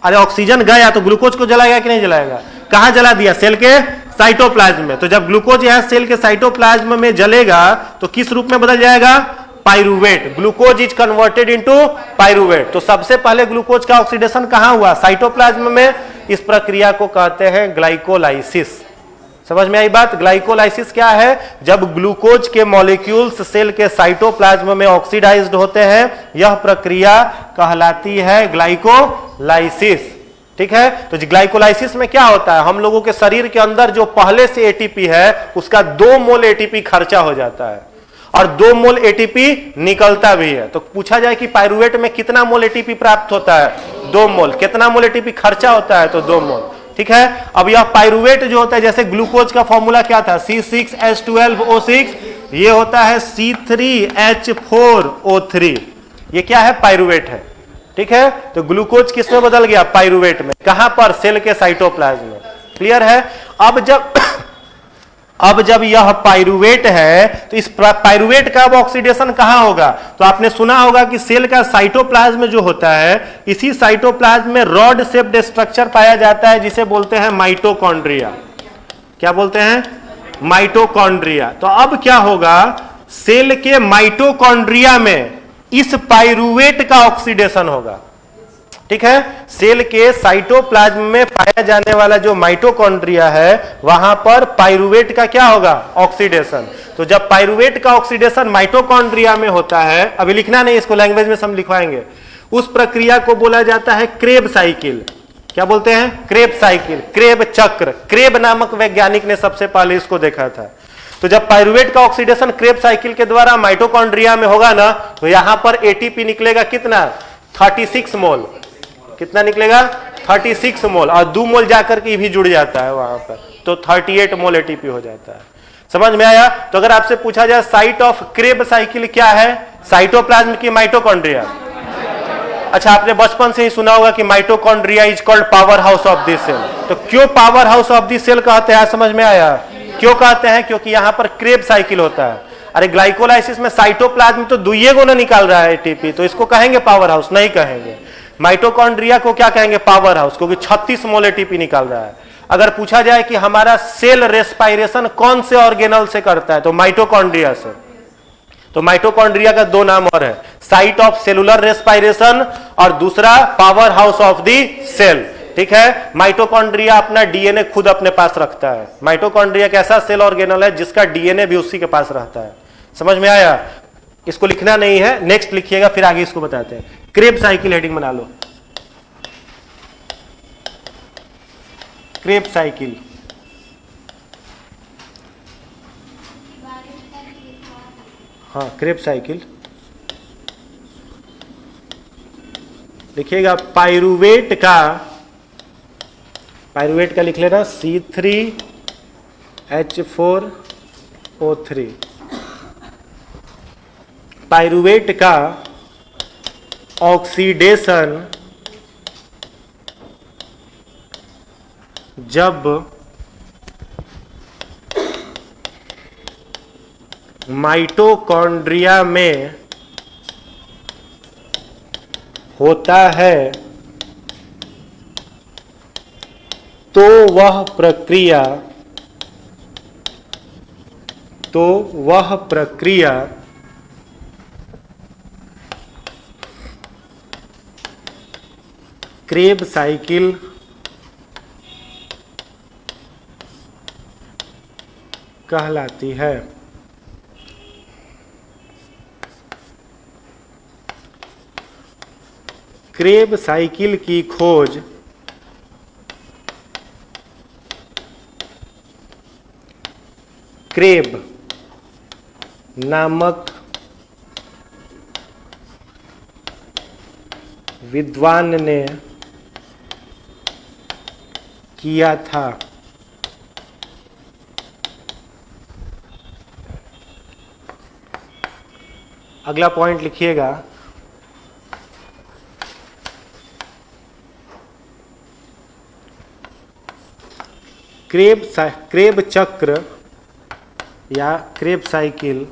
अरे ऑक्सीजन गया तो ग्लूकोज को जलाएगा कि नहीं जलाएगा, कहां जला दिया, सेल के साइटोप्लाज्म में। तो जब ग्लूकोज यह सेल के साइटोप्लाज्म में जलेगा तो किस रूप में बदल जाएगा, pyruvate. Glucose is converted into pyruvate. तो सबसे पहले ग्लूकोज का ऑक्सीडेशन कहां हुआ, साइटोप्लाज्म में। इस प्रक्रिया को कहते हैं ग्लाइकोलाइसिस। समझ में आई बात। ग्लाइकोलाइसिस क्या है, जब ग्लूकोज के मॉलिक्यूल्स सेल के साइटोप्लाज्म में ऑक्सीडाइज्ड होते हैं, यह प्रक्रिया कहलाती है ग्लाइकोलाइसिस, ठीक है। तो ग्लाइकोलाइसिस में क्या होता है, हम लोगों के शरीर के अंदर जो पहले से एटीपी है उसका 2 मोल एटीपी खर्चा हो जाता है और 2 मोल एटीपी निकलता भी है। तो पूछा जाए कि पाइरुवेट में कितना मोल एटीपी प्राप्त होता है, 2 मोल। कितना मोल एटीपी खर्चा होता है, तो 2 मोल, ठीक है। अब यह पाइरुवेट जो होता है, जैसे ग्लूकोज का फॉर्मूला क्या था, C6H12O6, ये होता है C3H4O3, ये क्या है, पाइरुवेट है, ठीक है। तो ग्लूकोज किस में बदल गया, पाइरुवेट में। कहां पर, सेल के साइटोप्लाज्म में। क्लियर है। अब जब यह पाइरुवेट है तो इस पाइरुवेट का अब ऑक्सीडेशन कहां होगा, तो आपने सुना होगा कि सेल का साइटोप्लाज्म जो होता है, इसी साइटोप्लाज्म में रॉड शेप्ड स्ट्रक्चर पाया जाता है जिसे बोलते हैं माइटोकॉन्ड्रिया। क्या बोलते हैं, माइटोकॉन्ड्रिया। तो अब क्या होगा, सेल के माइटोकॉन्ड्रिया में इस पाइरुवेट का ऑक्सीडेशन होगा, ठीक है। सेल के साइटोप्लाज्म में पाया जाने वाला जो माइटोकॉन्ड्रिया है वहां पर पाइरुवेट का क्या होगा, ऑक्सीडेशन। तो जब पाइरुवेट का ऑक्सीडेशन माइटोकॉन्ड्रिया में होता है, अभी लिखना नहीं, इसको लैंग्वेज में हम लिखवाएंगे, उस प्रक्रिया को बोला जाता है क्रेब साइकिल। क्या बोलते हैं, क्रेब साइकिल, क्रेब चक्र। क्रेब नामक वैज्ञानिक ने सबसे पहले इसको देखा था। तो जब पाइरुवेट का ऑक्सीडेशन क्रेब साइकिल के द्वारा माइटोकॉन्ड्रिया में होगा ना, तो यहां पर एटीपी निकलेगा कितना, 36 मोल। कितना निकलेगा, 36 मोल, और 2 मोल जाकर के भी जुड़ जाता है वहां पर, तो 38 मोल एटीपी हो जाता है। समझ में आया। तो अगर आपसे पूछा जाए साइट ऑफ क्रेब साइकिल क्या है, साइटोप्लाज्म की माइटोकॉन्ड्रिया। अच्छा, आपने बचपन से ही सुना होगा कि mitochondria is called power house of this cell. तो क्यों power house of this cell कहते हैं, समझ में आया, क्यों कहते हैं, क्योंकि यहां पर क्रेब साइकिल होता है। अरे ग्लाइकोलाइसिस में साइटोप्लाज्म तो 2 गुना निकाल रहा है एटीपी, तो इसको कहेंगे पावर हाउस, नहीं कहेंगे। माइटोकॉन्ड्रिया को क्या कहेंगे, पावर हाउस, क्योंकि 36 मोल एटीपी निकाल रहा है। अगर पूछा जाए कि हमारा सेल रेस्पिरेशन कौन से ऑर्गेनल से करता है, तो माइटोकॉन्ड्रिया से। तो माइटोकॉन्ड्रिया का 2 नाम और है, साइट ऑफ सेलुलर रेस्पिरेशन और दूसरा power house of the cell, ठीक है। माइटोकॉन्ड्रिया अपना डीएनए खुद अपने पास रखता है। माइटोकॉन्ड्रिया एक ऐसा सेल ऑर्गेनल है जिसका डीएनए भी उसी के पास रहता है। समझ में आया। इसको लिखना नहीं है, नेक्स्ट लिखिएगा, फिर आगे इसको बताते हैं। क्रेब साइकिल हेडिंग बना लो, क्रेब साइकिल। हाँ, क्रेब साइकिल लिखिएगा। पाइरुवेट का लिख लेना, C3H4 O3। पाइरुवेट का ऑक्सीडेशन जब माइटोकॉन्ड्रिया में होता है तो वह प्रक्रिया क्रेब साइकिल कहलाती है। क्रेब साइकिल की खोज क्रेब नामक विद्वान ने किया था। अगला पॉइंट लिखिएगा, क्रेब चक्र या क्रेब साइकिल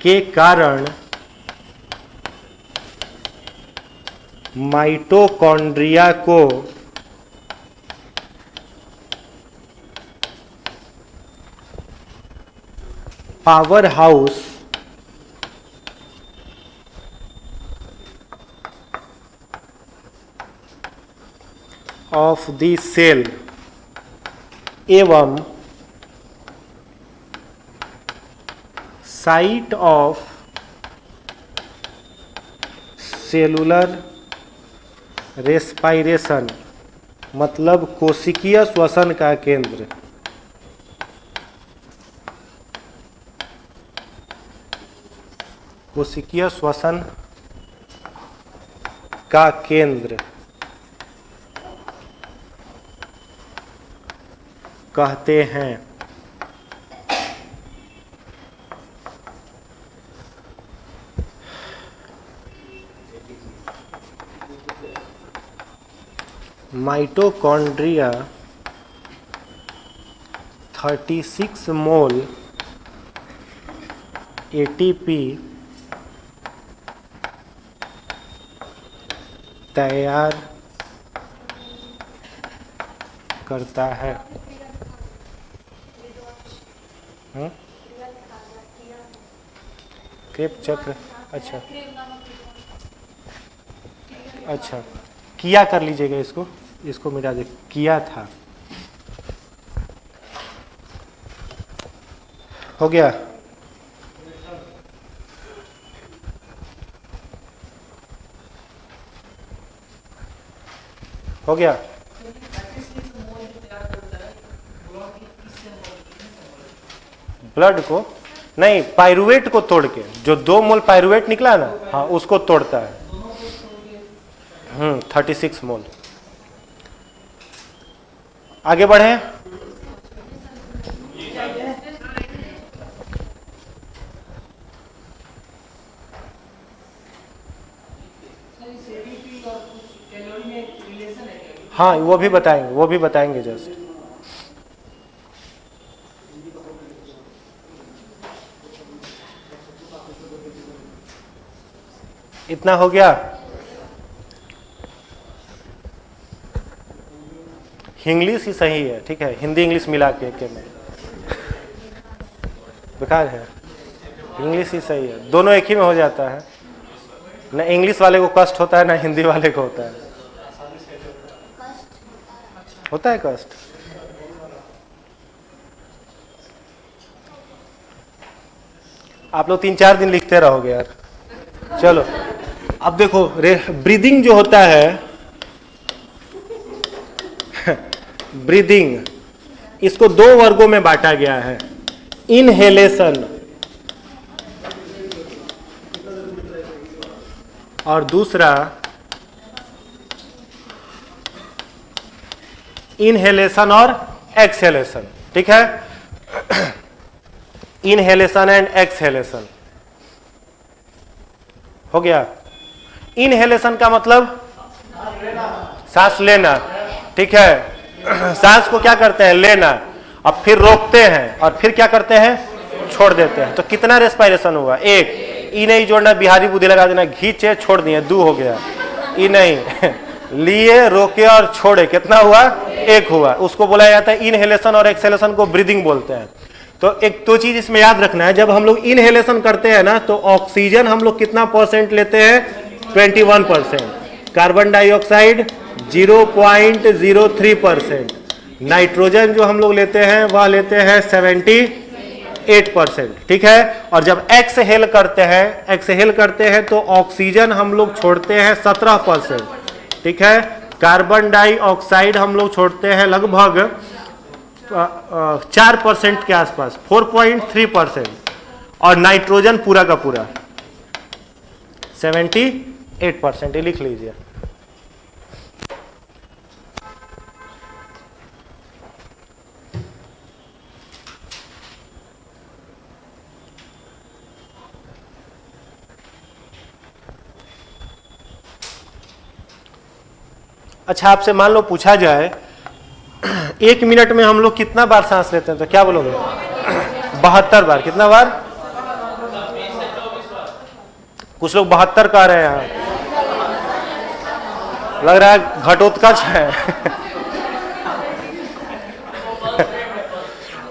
के कारण माइटोकॉन्ड्रिया को power house of the cell एवं साइट ऑफ सेलुलर रेस्पायरेशन मतलब कोशिकीय श्वसन का केंद्र, कोशिकीय श्वसन का केंद्र कहते हैं। माइटोकॉन्ड्रिया 36 मोल एटीपी तैयार करता है। क्रेब चक्र, अच्छा किया कर लीजिएगा, इसको मिटा दे, किया था, हो गया। हो गया। ब्लड को नहीं, पाइरुवेट को तोड़ के, जो 2 मोल पाइरुवेट निकला ना, हाँ उसको तोड़ता है। 36 मोल। आगे बढ़े। हाँ वो भी बताएंगे जस्ट। इतना हो गया। इंग्लिश ही सही है, ठीक है, हिंदी इंग्लिश मिला के में बेकार है, इंग्लिश ही सही है, दोनों एक ही में हो जाता है। ना इंग्लिश वाले को कष्ट होता है, ना हिंदी वाले को होता है। होता है कष्ट। आप लोग 3-4 दिन लिखते रहोगे यार। चलो अब देखो, ब्रीदिंग जो होता है ब्रीदिंग, इसको 2 वर्गों में बांटा गया है। इनहेलेशन और दूसरा इनहेलेशन और एक्सहेलेशन, ठीक है। इनहेलेशन एंड एक्सहेलेशन हो गया। इनहेलेशन का मतलब सांस लेना, ठीक है। सांस को क्या करते हैं, लेना, अब फिर रोकते हैं और फिर क्या करते हैं, छोड़ देते हैं। तो कितना रेस्पायरेशन हुआ, एक। ई नहीं जोड़ना, बिहारी बुद्धि लगा देना, घींचे छोड़ दिए, 2 हो गया। ई नहीं लिए, रोके और छोड़े, कितना हुआ, 1 हुआ। उसको बोला जाता है इनहेलेशन, और एक्सहेलेशन को ब्रीदिंग बोलते हैं। तो एक तो चीज इसमें याद रखना है, जब हम लोग इनहेलेशन करते हैं ना, तो ऑक्सीजन हम लोग कितना परसेंट लेते हैं, 21%। Carbon dioxide 0.03%। नाइट्रोजन जो हम लोग लेते हैं वह लेते हैं 78%, ठीक है। और जब एक्सहेल करते हैं तो ऑक्सीजन हम लोग छोड़ते हैं 17%, ठीक है। कार्बन डाइऑक्साइड हम लोग छोड़ते हैं लगभग 4% के आसपास, 4.3%। और नाइट्रोजन पूरा का पूरा 78%, ये लिख लीजिए। अच्छा, आपसे मान लो पूछा जाए 1 मिनट में हम लोग कितना बार सांस लेते हैं, तो क्या बोलोगे, 72 बार। कितना बार, कुछ लोग 72 कह रहे हैं, लग रहा है घटोत्कच है।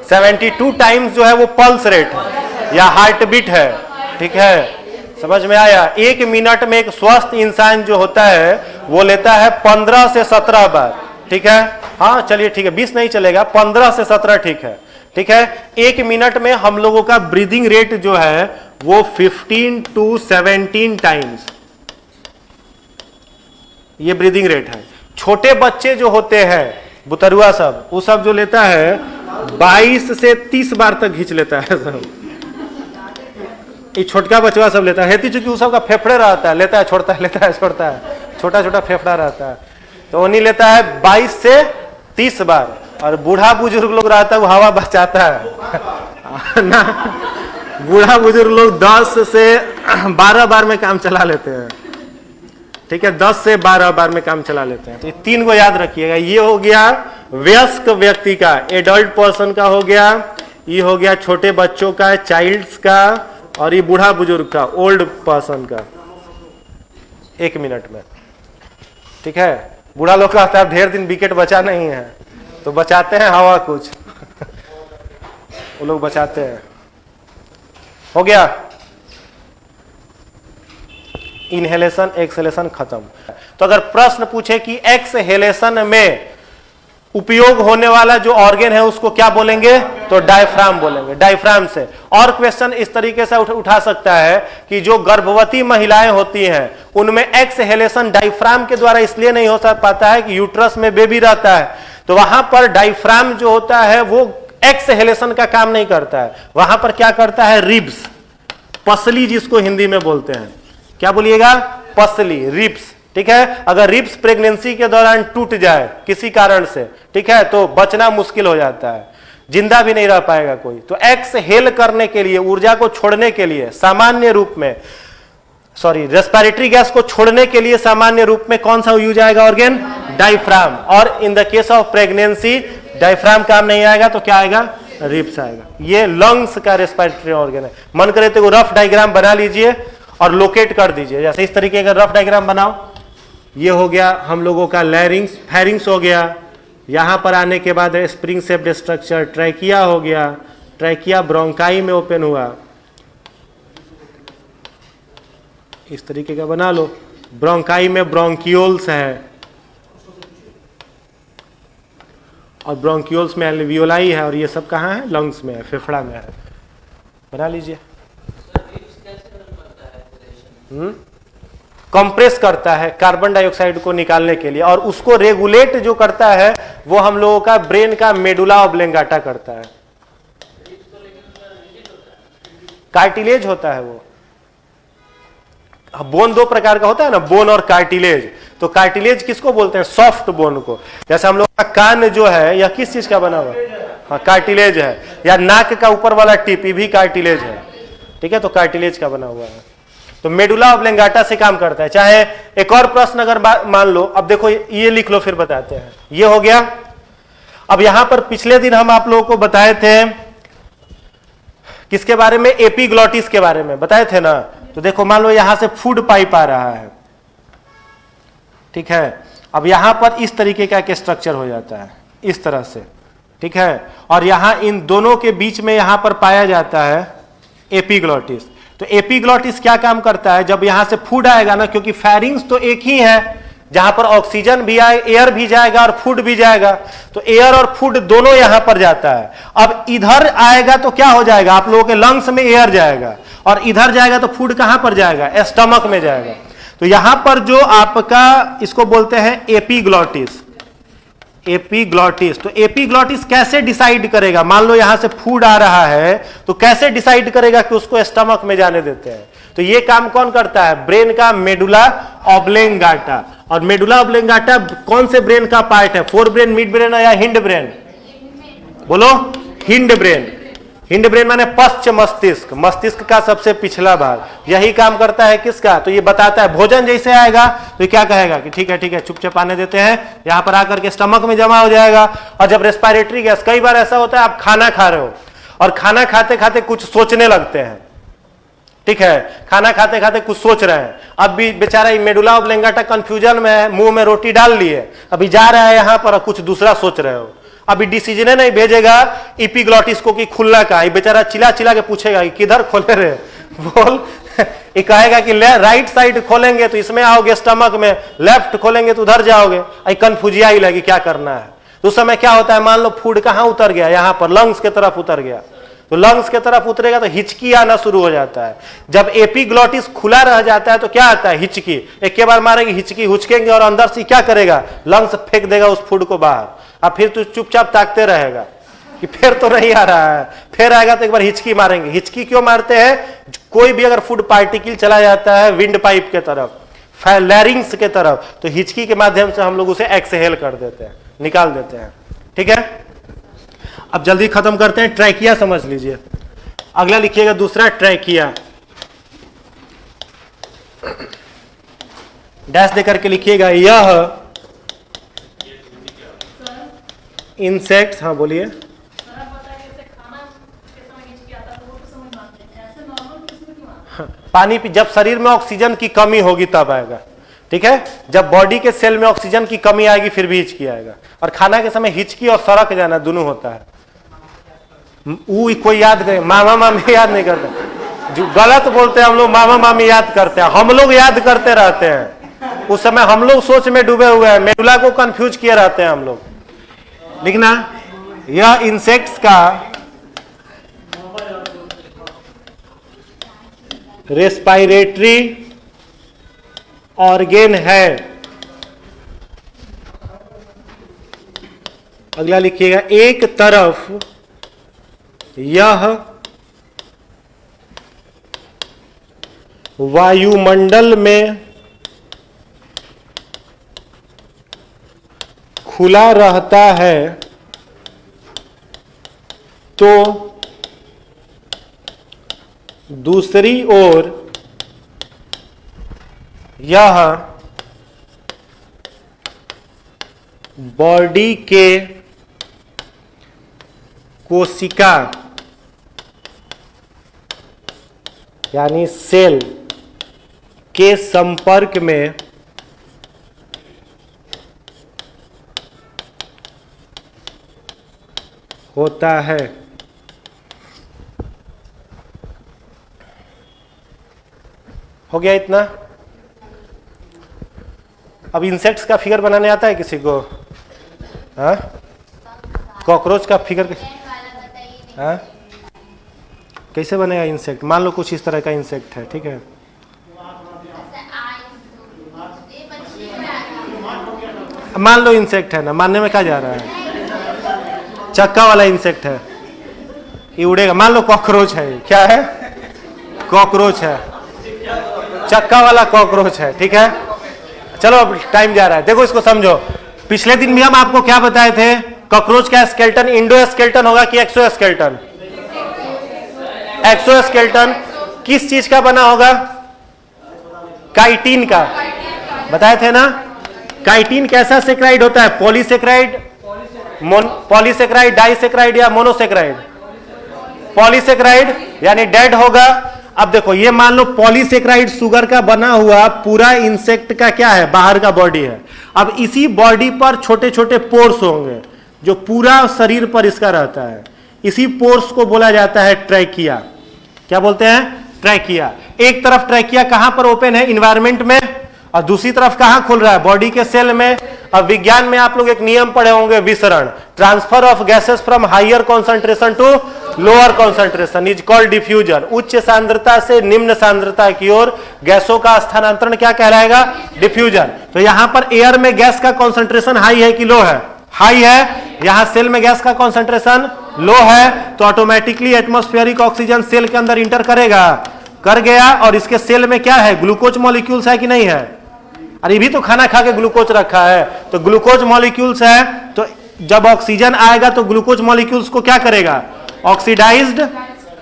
72 टाइम्स जो है वो पल्स रेट है या हार्ट बीट है, ठीक है। समझ में आया। 1 मिनट में एक स्वस्थ इंसान जो होता है वो लेता है 15 से 17 बार, ठीक है। हाँ चलिए ठीक है, 20 नहीं चलेगा, 15 से 17, ठीक है, ठीक है। 1 मिनट में हम लोगों का ब्रीदिंग रेट जो है वो 15 to 17 टाइम्स, ये ब्रीदिंग रेट है। छोटे बच्चे जो होते हैं, बुतरुआ सब, वो सब जो लेता है 22 से 30 बार तक खींच लेता है सब। ये छोटका बचवा सब लेता है, चूंकि वो सब का फेफड़े रहता है, लेता है छोड़ता है, लेता है छोड़ता है, छोटा छोटा फेफड़ा रहता है, तो वो नहीं लेता है 22 से 30 बार। और बूढ़ा बुजुर्ग लोग रहता है वो हवा बचाता है ना, बूढ़ा बुजुर्ग लोग 10 से 12 बार में काम चला लेते हैं, ठीक है। 10 से 12 बार में काम चला लेते हैं। तो ये 3 को याद रखिएगा। ये हो गया वयस्क व्यक्ति का, एडल्ट पर्सन का हो गया, ये हो गया छोटे बच्चों का, चाइल्ड्स का, और ये बूढ़ा बुजुर्ग का, ओल्ड पर्सन का, 1 मिनट में, ठीक है। बूढ़ा लोग कहता है ढेर दिन विकेट बचा नहीं है, तो बचाते हैं हवा कुछ वो लोग बचाते हैं। हो गया इनहेलेशन, एक्सहेलेशन खत्म। तो अगर प्रश्न पूछे कि एक्सहेलेशन में उपयोग होने वाला जो ऑर्गन है उसको क्या बोलेंगे, तो डायफ्राम बोलेंगे, डायफ्राम से। और क्वेश्चन इस तरीके से उठा सकता है कि जो गर्भवती महिलाएं होती हैं उनमें एक्सहेलेशन डायफ्राम के द्वारा इसलिए नहीं हो पाता है कि यूट्रस में बेबी रहता है, तो वहां पर डायफ्राम जो होता है वो एक्सहेलेशन का काम नहीं करता है, वहां पर क्या करता है, रिब्स, पसली जिसको हिंदी में बोलते हैं, क्या बोलिएगा, पसली, रिब्स, ठीक है। अगर रिब्स प्रेगनेंसी के दौरान टूट जाए किसी कारण से, ठीक है, तो बचना मुश्किल हो जाता है, जिंदा भी नहीं रह पाएगा कोई। तो एक्सहेल करने के लिए, ऊर्जा को छोड़ने के लिए सामान्य रूप में, रेस्पिरेटरी गैस को छोड़ने के लिए सामान्य रूप में कौन सा यूज आएगा ऑर्गन, डायफ्राम। और in the case of pregnancy diaphragm काम नहीं आएगा तो क्या आएगा, रिब्स आएगा। ये लंग्स का रेस्पिरेटरी ऑर्गन है। मन करे तो रफ डायग्राम बना लीजिए और लोकेट कर दीजिए, जैसे इस तरीके का रफ डायग्राम बनाओ। ये हो गया हम लोगों का लैरिंग्स, फेरिंग्स हो गया, यहां पर आने के बाद स्प्रिंग शेप्ड स्ट्रक्चर, ट्रैकिया हो गया, ट्रैकिया ब्रोंकाई में ओपन हुआ, इस तरीके का बना लो। ब्रोंकाई में ब्रोंकियोल्स है, और ब्रोंकियोल्स में एल्वियोलाई है, और ये सब कहाँ है, लंग्स में है, फेफड़ा में है। बना लीजिए। कंप्रेस करता है कार्बन डाइऑक्साइड को निकालने के लिए, और उसको रेगुलेट जो करता है वो हम लोगों का ब्रेन का मेडुला ऑब्लेंगाटा करता है। कार्टिलेज होता है वो, बोन दो प्रकार का होता है ना, बोन और कार्टिलेज। तो कार्टिलेज किसको बोलते हैं? सॉफ्ट बोन को। जैसे हम लोग का कान जो है यह किस चीज का बना हुआ है? हाँ, कार्टिलेज है। या नाक का ऊपर वाला टिप ये भी कार्टिलेज है, ठीक है, तो कार्टिलेज का बना हुआ है। तो मेडुला ऑब्लिंगाटा से काम करता है। चाहे एक और प्रश्न अगर मान लो, अब देखो ये लिख लो फिर बताते हैं। ये हो गया। अब यहां पर पिछले दिन हम आप लोगों को बताए थे किसके बारे में? एपिग्लॉटिस के बारे में बताए थे ना। तो देखो मान लो यहां से फूड पाइप आ रहा है, ठीक है। अब यहां पर इस तरीके का एक स्ट्रक्चर हो जाता है, इस तरह से, ठीक है। और यहां इन दोनों के बीच में यहां पर पाया जाता है एपिग्लॉटिस। तो एपिग्लॉटिस क्या काम करता है? जब यहां से फूड आएगा ना, क्योंकि फेरिंग्स तो एक ही है जहां पर ऑक्सीजन भी आए, एयर भी जाएगा और फूड भी जाएगा, तो एयर और फूड दोनों यहां पर जाता है। अब इधर आएगा तो क्या हो जाएगा? आप लोगों के लंग्स में एयर जाएगा, और इधर जाएगा तो फूड कहां पर जाएगा? स्टमक में जाएगा। तो यहां पर जो आपका इसको बोलते हैं एपिग्लॉटिस। एपिग्लॉटिस, तो एपिग्लॉटिस कैसे डिसाइड करेगा? मान लो यहां से फूड आ रहा है तो कैसे डिसाइड करेगा कि उसको स्टमक में जाने देते हैं? तो ये काम कौन करता है? ब्रेन का मेडुला ऑब्लिंगाटा। और मेडुला ऑब्लिंगाटा कौन से ब्रेन का पार्ट है? फोर ब्रेन, मिड ब्रेन या हिंड ब्रेन? बोलो, हिंड ब्रेन। हिंड ब्रेन माने पश्च मस्तिष्क, मस्तिष्क का सबसे पिछला भाग। यही काम करता है किसका? तो ये बताता है भोजन जैसे आएगा तो ये क्या कहेगा कि ठीक है चुपचाप आने देते हैं, यहां पर आकर के स्टमक में जमा हो जाएगा। और जब रेस्पिरेटरी गैस, कई बार ऐसा होता है आप खाना खा रहे हो और खाना खाते खाते कुछ सोचने लगते हैं, ठीक है, खाना खाते खाते कुछ सोच रहे हैं। अब भी बेचारा मेडुला ऑब्लिंगाटा कंफ्यूजन में है, मुंह में रोटी डाल लिए, अभी जा रहा है यहां पर कुछ दूसरा सोच रहे हो, अभी डिसीजन नहीं भेजेगा एपिग्लॉटिस को कि खुलना का। ये बेचारा चिल्ला चिल्ला के पूछेगा कि किधर खोले रे, बोल। ये कहेगा कि राइट साइड खोलेंगे तो इसमें आओगे स्टमक में, लेफ्ट खोलेंगे तो उधर जाओगे। आई कंफ्यूजिया ही लगी क्या करना है। तो उस समय क्या होता है? मान लो फूड कहां उतर गया? यहां पर लंग्स के तरफ उतर गया। तो लंग्स के तरफ उतरेगा तो हिचकी आना शुरू हो जाता है। जब एपिग्लॉटिस खुला रह जाता है तो क्या आता है? हिचकी। एक के बार मारेंगे, हिचकी हुचकेंगे और अंदर से क्या करेगा? लंग्स फेंक देगा उस फूड को बाहर। अब फिर तू चुपचाप ताकते रहेगा कि फिर तो नहीं आ रहा है, फिर आएगा तो एक बार हिचकी मारेंगे। हिचकी क्यों मारते हैं? कोई भी अगर फूड पार्टिकल चला जाता है विंड पाइप के तरफ, लैरिंग्स के तरफ, तो हिचकी के माध्यम से हम लोग उसे एक्सहेल कर देते हैं, निकाल देते हैं, ठीक है। अब जल्दी खत्म करते हैं। ट्रैकिया समझ लीजिए। अगला लिखिएगा दूसरा, ट्रैकिया। डैश देकर के लिखिएगा। यह इंसेक्ट्स, हाँ बोलिए। पानी जब शरीर में ऑक्सीजन की कमी होगी तब आएगा, ठीक है। जब बॉडी के सेल में ऑक्सीजन की कमी आएगी फिर भी हिचकी आएगा। और खाना के समय हिचकी और सड़क जाना दोनों होता है। कोई याद करे? मामा मामी याद नहीं करते, जो गलत बोलते हैं हम लोग मामा मामी याद करते हैं, हम लोग याद करते रहते हैं। उस समय हम लोग सोच में डूबे हुए हैं, मेडुला को कंफ्यूज किए रहते हैं हम लोग। लिखना, यह इंसेक्ट्स का रेस्पिरेटरी ऑर्गेन है। अगला लिखिएगा, एक तरफ यह वायुमंडल में खुला रहता है तो दूसरी ओर यह बॉडी के कोशिका यानी सेल के संपर्क में होता है। हो गया इतना। अब इंसेक्ट्स का फिगर बनाने आता है किसी को? हाँ, कॉकरोच का फिगर हाँ कैसे बनेगा इंसेक्ट? मान लो कुछ इस तरह का इंसेक्ट है, ठीक है। मान लो इंसेक्ट है ना, मानने में क्या जा रहा है? चक्का वाला इंसेक्ट है, ये उड़ेगा। मान लो कॉकरोच है, क्या है? कॉकरोच है, चक्का वाला कॉकरोच है, ठीक है। चलो अब टाइम जा रहा है, देखो इसको समझो। पिछले दिन भी हम आपको क्या बताए थे, कॉकरोच का स्केलेटन इंडो स्केलेटन होगा कि एक्सो स्केलेटन? एक्सो स्केलेटन किस चीज का बना होगा? काइटिन का, बताए थे ना। काइटिन कैसा सेक्राइड होता है? पॉलीसेक्राइड, पॉलीसेक्राइड, डाइसेक्राइड या मोनोसेक्राइड? पॉलीसेक्राइड यानी डेड होगा। अब देखो ये मान लो पॉलीसेक्राइड शुगर का बना हुआ पूरा इंसेक्ट का क्या है, बाहर का बॉडी है। अब इसी बॉडी पर छोटे छोटे पोर्स होंगे जो पूरा शरीर पर इसका रहता है। इसी पोर्स को बोला जाता है ट्रैकिया। क्या बोलते हैं? ट्रैकिया। एक तरफ ट्रैकिया कहां पर ओपन है? इन्वायरमेंट में, और दूसरी तरफ कहां खुल रहा है? बॉडी के सेल में। अब विज्ञान में आप लोग एक नियम पढ़े होंगे, विसरण, transfer of gases from higher concentration to lower concentration is called diffusion. उच्च सांद्रता से निम्न सांद्रता की ओर गैसों का स्थानांतरण क्या कहलाएगा? डिफ्यूजन। तो यहां पर एयर में गैस का कॉन्सेंट्रेशन हाई है कि लो है? हाई है। यहां सेल में गैस का कॉन्सेंट्रेशन लो है, तो ऑटोमेटिकली एटमॉस्फेरिक ऑक्सीजन सेल के अंदर इंटर करेगा, कर गया। और इसके सेल में क्या है? ग्लूकोज मॉलिक्यूल्स है कि नहीं है? अरे भी तो खाना खा के ग्लूकोज रखा है, तो ग्लूकोज मॉलिक्यूल्स है। तो जब ऑक्सीजन आएगा तो ग्लूकोज मॉलिक्यूल्स को क्या करेगा? ऑक्सीडाइज्ड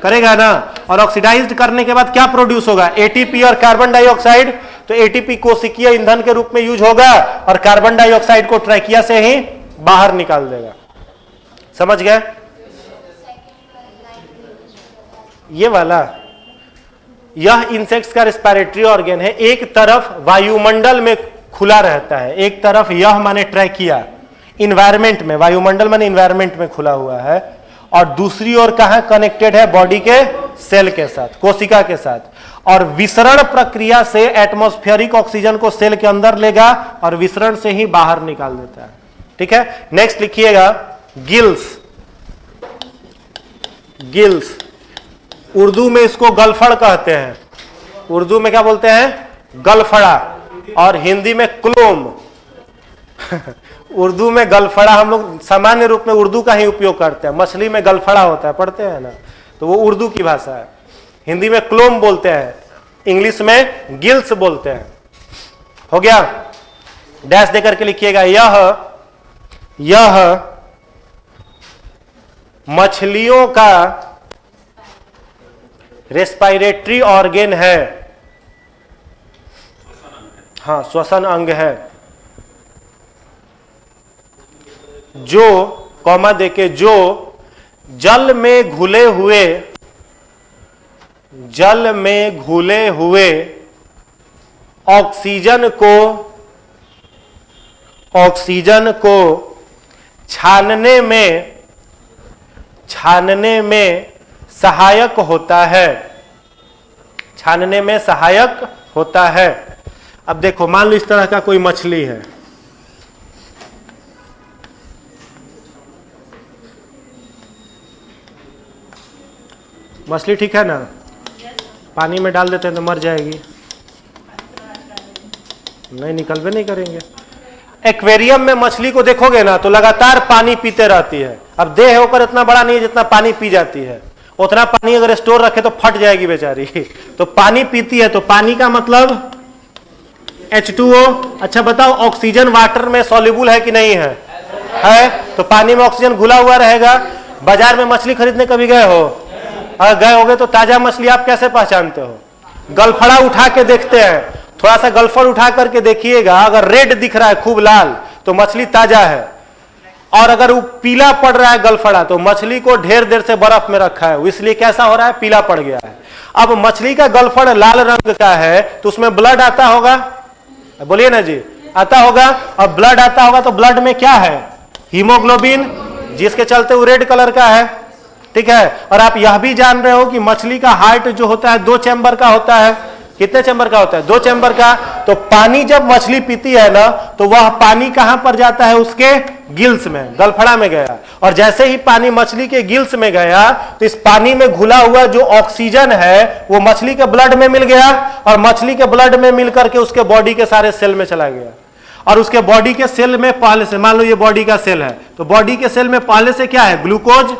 करेगा ना। और ऑक्सीडाइज्ड करने के बाद क्या प्रोड्यूस होगा? एटीपी और कार्बन डाइऑक्साइड। तो एटीपी कोशिकीय ईंधन के रूप में यूज होगा और कार्बन डाइऑक्साइड को ट्रैकिया से ही बाहर निकाल देगा। समझ गए? ये वाला, यह इंसेक्ट्स का रेस्पिरेटरी ऑर्गन है। एक तरफ वायुमंडल में खुला रहता है, एक तरफ यह माने ट्रैकिया इन्वायरमेंट में, वायुमंडल माने इन्वायरमेंट में खुला हुआ है, और दूसरी ओर कहां कनेक्टेड है? बॉडी के सेल के साथ, कोशिका के साथ। और विसरण प्रक्रिया से एटमॉस्फेरिक ऑक्सीजन को सेल के अंदर लेगा और विसरण से ही बाहर निकाल देता है। ठीक है, नेक्स्ट लिखिएगा गिल्स। गिल्स उर्दू में इसको गलफड़ कहते हैं। उर्दू में क्या बोलते हैं? गलफड़ा। और हिंदी में क्लोम। उर्दू में गलफड़ा हम लोग सामान्य रूप में उर्दू का ही उपयोग करते हैं। मछली में गलफड़ा होता है, पढ़ते हैं ना, तो वो उर्दू की भाषा है। हिंदी में क्लोम बोलते हैं, इंग्लिश में गिल्स बोलते हैं। हो गया? डैश देकर के लिखिएगा, यह मछलियों का रेस्पिरेटरी ऑर्गन है। हाँ, श्वसन अंग है, जो कॉमा देके जो जल में घुले हुए ऑक्सीजन को छानने में सहायक होता है। छानने में सहायक होता है। अब देखो, मान लो इस तरह का कोई मछली है, मछली ठीक है ना, पानी में डाल देते हैं तो मर जाएगी, नहीं निकलवे नहीं करेंगे। एक्वेरियम में मछली को देखोगे ना तो लगातार पानी पीते रहती है। अब देह होकर इतना बड़ा नहीं है जितना पानी पी जाती है, उतना पानी अगर स्टोर रखे तो फट जाएगी बेचारी। तो पानी पीती है, तो पानी का मतलब H2O। अच्छा बताओ, ऑक्सीजन वाटर में सॉल्युबल है कि नहीं है? है। तो पानी में ऑक्सीजन घुला हुआ रहेगा। बाजार में मछली खरीदने कभी गए हो? अगर गए होगे तो ताजा मछली आप कैसे पहचानते हो? गलफड़ा उठा के देखते हैं, थोड़ा सा गलफड़ उठा करके देखिएगा, अगर रेड दिख रहा है खूब लाल तो मछली ताजा है, और अगर वो पीला पड़ रहा है गलफड़ा तो मछली को ढेर देर से बर्फ में रखा है, इसलिए कैसा हो रहा है? पीला पड़ गया है। अब मछली का गलफड़ लाल रंग का है तो उसमें ब्लड आता होगा, बोलिए ना जी, आता होगा। अब ब्लड आता होगा तो ब्लड में क्या है? हीमोग्लोबिन, जिसके चलते वो रेड कलर का है। ठीक है, और आप यह भी जान रहे हो कि मछली का हार्ट जो होता है 2 चैम्बर का होता है। कितने चैम्बर का होता है? 2 चैम्बर का। तो पानी जब मछली पीती है ना तो वह पानी कहां पर जाता है? उसके गिल्स में, गलफड़ा में गया। और जैसे ही पानी मछली के गिल्स में गया तो इस पानी में घुला हुआ जो ऑक्सीजन है वो मछली के ब्लड में मिल गया, और मछली के ब्लड में मिल करके उसके बॉडी के सारे सेल में चला गया। और उसके बॉडी के सेल में पहले से, मान लो ये बॉडी का सेल है, तो बॉडी के सेल में पहले से क्या है? ग्लूकोज।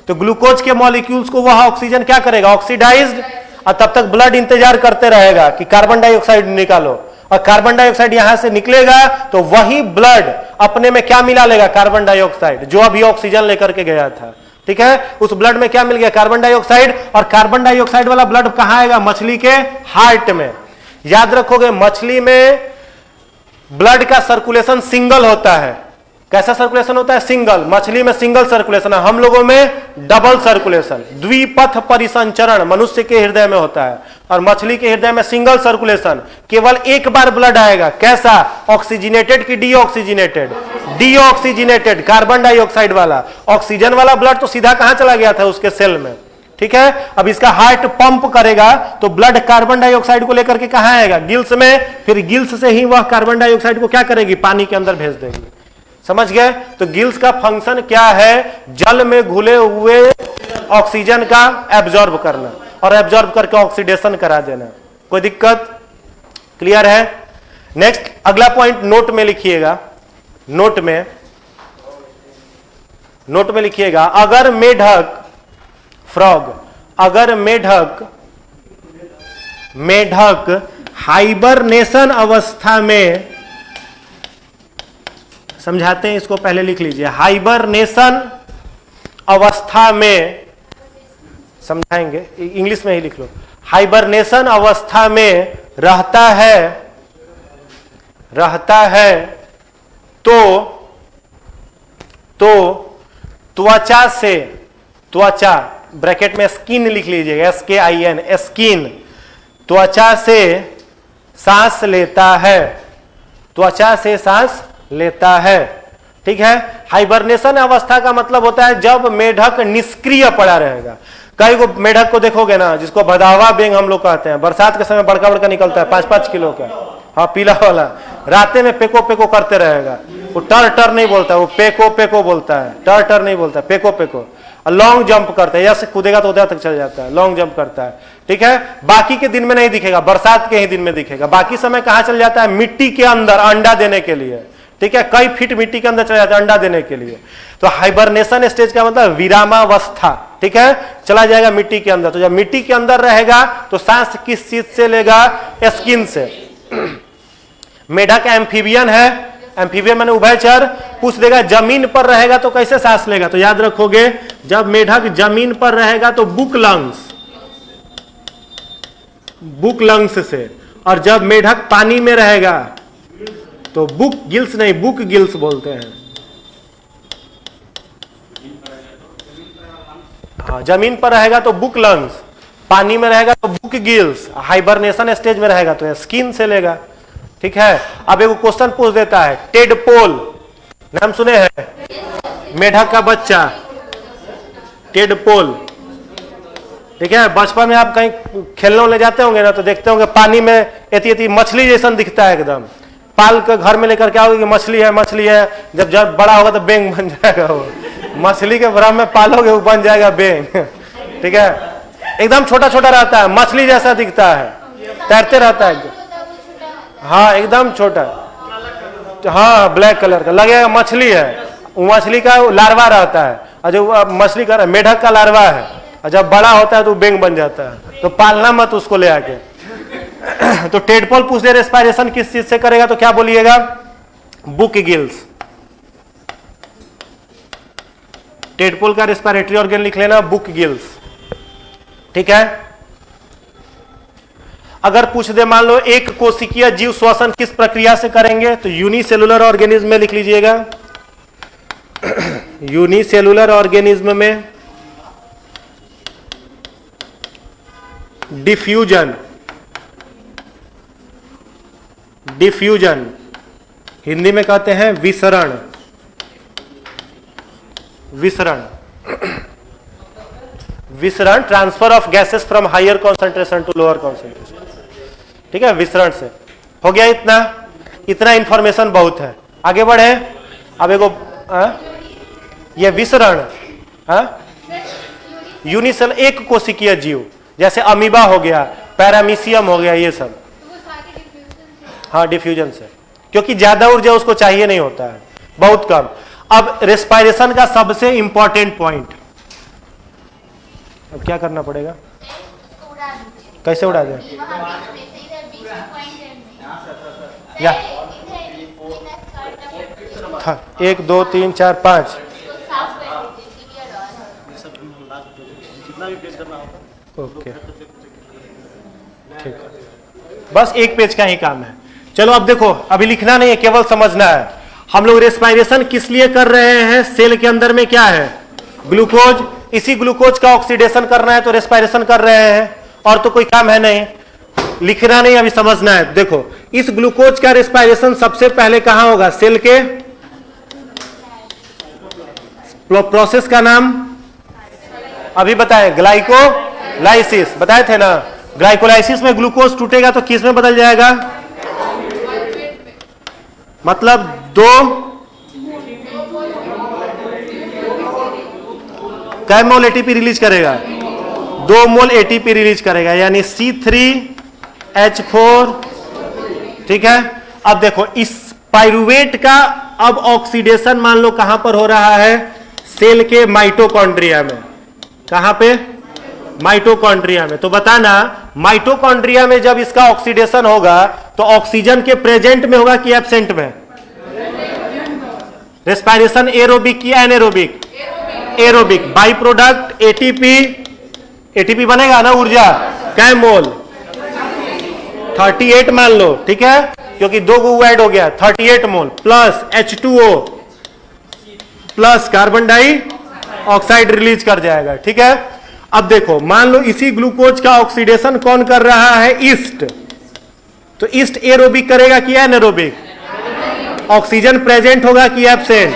तो ग्लूकोज के मॉलिक्यूल्स को वह ऑक्सीजन क्या करेगा? ऑक्सीडाइज्ड। और तब तक ब्लड इंतजार करते रहेगा कि कार्बन डाइऑक्साइड निकालो, और कार्बन डाइऑक्साइड यहां से निकलेगा तो वही ब्लड अपने में क्या मिला लेगा, कार्बन डाइऑक्साइड, जो अभी ऑक्सीजन लेकर के गया था। ठीक है, उस ब्लड में क्या मिल गया, कार्बन डाइऑक्साइड, और कार्बन डाइऑक्साइड वाला ब्लड कहां आएगा, मछली के हार्ट में। याद रखोगे मछली में ब्लड का सर्कुलेशन सिंगल होता है। कैसा सर्कुलेशन होता है, सिंगल। मछली में सिंगल सर्कुलेशन है, हम लोगों में डबल सर्कुलेशन, द्विपथ परिसंचरण मनुष्य के हृदय में होता है, और मछली के हृदय में सिंगल सर्कुलेशन। केवल एक बार ब्लड आएगा, कैसा, ऑक्सीजनेटेड की डीऑक्सीजनेटेड, डीऑक्सीजनेटेड कार्बन डाइऑक्साइड वाला। ऑक्सीजन वाला ब्लड तो सीधा कहां चला गया था, उसके सेल में। ठीक है, अब इसका हार्ट पंप करेगा तो ब्लड कार्बन डाइऑक्साइड को लेकर के कहां आएगा, गिल्स में, फिर गिल्स से ही वह कार्बन डाइऑक्साइड को क्या करेगी, पानी के अंदर भेज देगी। समझ गए, तो गिल्स का फंक्शन क्या है, जल में घुले हुए ऑक्सीजन का एब्जॉर्ब करना और एब्जॉर्ब करके ऑक्सीडेशन करा देना। कोई दिक्कत, क्लियर है। नेक्स्ट अगला पॉइंट नोट में लिखिएगा, नोट में लिखिएगा, अगर मेढक फ्रॉग, अगर मेढक हाइबरनेशन अवस्था में, समझाते हैं इसको, पहले लिख लीजिए, हाइबरनेशन अवस्था में, समझाएंगे, इंग्लिश में ही लिख लो, हाइबरनेशन अवस्था में रहता है तो त्वचा से, त्वचा ब्रैकेट में स्किन लिख लीजिएगा, SKIN, स्किन, त्वचा से सांस लेता है, त्वचा से सांस लेता है। ठीक है, हाइबरनेशन अवस्था का मतलब होता है जब मेढक निष्क्रिय पड़ा रहेगा। कई को मेढक को देखोगे ना, जिसको भदावा बेंग हम लोग कहते हैं, बरसात के समय बड़का बड़का निकलता है, 5-5 किलो का, हाँ पीला वाला, राते में पेको पेको करते रहेगा। वो टर टर नहीं बोलता, वो पेको पेको बोलता है, टर टर नहीं बोलता, पेको पेको। लॉन्ग जंप करता है, या से कूदेगा तो उधर तक चल जाता है, लॉन्ग जंप करता है। ठीक है, बाकी के दिन में नहीं दिखेगा, बरसात के ही दिन में दिखेगा। बाकी समय कहां चल जाता है, मिट्टी के अंदर अंडा देने के लिए। ठीक है, कई फीट मिट्टी के अंदर चला जाता है अंडा देने के लिए। तो हाइबरनेशन स्टेज का मतलब विरामावस्था। ठीक है, चला जाएगा मिट्टी के अंदर। तो जब मिट्टी के अंदर रहेगा तो सांस किस चीज से लेगा, स्किन से। मेढक एम्फीबियन है, एम्फीबियन माने उभयचर। पूछ देगा जमीन पर रहेगा तो कैसे सांस लेगा, तो याद रखोगे जब मेढक जमीन पर रहेगा तो बुक लंग्स से, और जब मेढक पानी में रहेगा तो बुक गिल्स नहीं, बुक गिल्स बोलते हैं। हाँ, जमीन पर रहेगा तो बुक लंग्स, पानी में रहेगा तो बुक गिल्स, हाइबरनेशन स्टेज में रहेगा तो स्किन से लेगा। ठीक है, अब एक क्वेश्चन पूछ देता है, टेडपोल नाम सुने हैं, मेढक का बच्चा टेडपोल। ठीक है, बचपन में आप कहीं खेलने ले जाते होंगे ना, तो देखते होंगे पानी में एती मछली जैसा दिखता है, एकदम पाल के घर में लेकर के आओगे कि मछली है। जब बड़ा होगा तो बेंग बन जाएगा। वो मछली के भ्रम में पालोगे वो बन जाएगा बेंग। ठीक है, एकदम छोटा छोटा रहता है, मछली जैसा दिखता है, तैरते रहता है। हाँ एकदम छोटा, हाँ ब्लैक कलर का लगेगा मछली है। वो मछली का लार्वा रहता है, और जो मछली का मेढक का लार्वा है, और जब बड़ा होता है तो बेंग बन जाता है। तो पालना मत उसको ले आके। तो टेडपोल पूछ दे रेस्पिरेशन किस चीज से करेगा, तो क्या बोलिएगा, बुक गिल्स। टेडपोल का रेस्पिरेटरी ऑर्गन लिख लेना, बुक गिल्स। ठीक है, अगर पूछ दे मान लो एक कोशिकीय जीव श्वसन किस प्रक्रिया से करेंगे, तो यूनिसेलुलर ऑर्गेनिज्म में लिख लीजिएगा। यूनिसेलुलर ऑर्गेनिज्म में डिफ्यूजन, हिंदी में कहते हैं विसरण। विसरण transfer of gases from higher concentration to lower concentration. ठीक है, विसरण से हो गया। इतना इंफॉर्मेशन बहुत है, आगे बढ़े। अब एगो ये विसरण, यूनिसेल एक कोशिकीय जीव, जैसे अमीबा हो गया, पैरामीशियम हो गया, ये सब। हाँ डिफ्यूजन से, क्योंकि ज्यादा ऊर्जा उसको चाहिए नहीं होता है, बहुत कम। अब रेस्पिरेशन का सबसे इंपॉर्टेंट पॉइंट, अब क्या करना पड़ेगा, कैसे उड़ा दें? या 1 2 3 4 5 ओके ठीक है, बस एक पेज का ही काम है। चलो अब देखो, अभी लिखना नहीं है, केवल समझना है। हम लोग रेस्पिरेशन किस लिए कर रहे हैं? सेल के अंदर में क्या है? ग्लूकोज। इसी ग्लूकोज का ऑक्सीडेशन करना है तो रेस्पिरेशन कर रहे हैं, और तो कोई काम है नहीं। लिखना नहीं, अभी समझना है। देखो, इस ग्लूकोज का रेस्पिरेशन सबसे पहले कहां होगा? सेल के प्रोसेस का नाम अभी बताए, ग्लाइकोलाइसिस। बताए थे ना, ग्लाइकोलाइसिस में ग्लूकोज टूटेगा तो किस में बदल जाएगा? मतलब 2 कै मोल एटीपी रिलीज करेगा? 2 मोल एटीपी रिलीज करेगा, यानी C3H4। ठीक है। अब देखो, इस पाइरुवेट का अब ऑक्सीडेशन मान लो कहां पर हो रहा है? सेल के माइटोकॉन्ड्रिया में। कहां पे? माइटोकॉन्ड्रिया में। तो बताना, माइटोकॉन्ड्रिया में जब इसका ऑक्सीडेशन होगा तो ऑक्सीजन के प्रेजेंट में होगा कि एब्सेंट में? रेस्पिरेशन एरोबिक की anaerobic? Aerobic. By product ATP, ATP बनेगा ना, ऊर्जा कै मोल? 38 मान लो, ठीक है, क्योंकि 2 को ऐड हो गया। 38 mole plus H2O plus carbon dioxide release कर जाएगा। ठीक है। अब देखो, मान लो इसी ग्लूकोज का ऑक्सीडेशन कौन कर रहा है? ईस्ट। तो ईस्ट एरोबिक करेगा कि एनारोबिक? ऑक्सीजन प्रेजेंट होगा कि absent?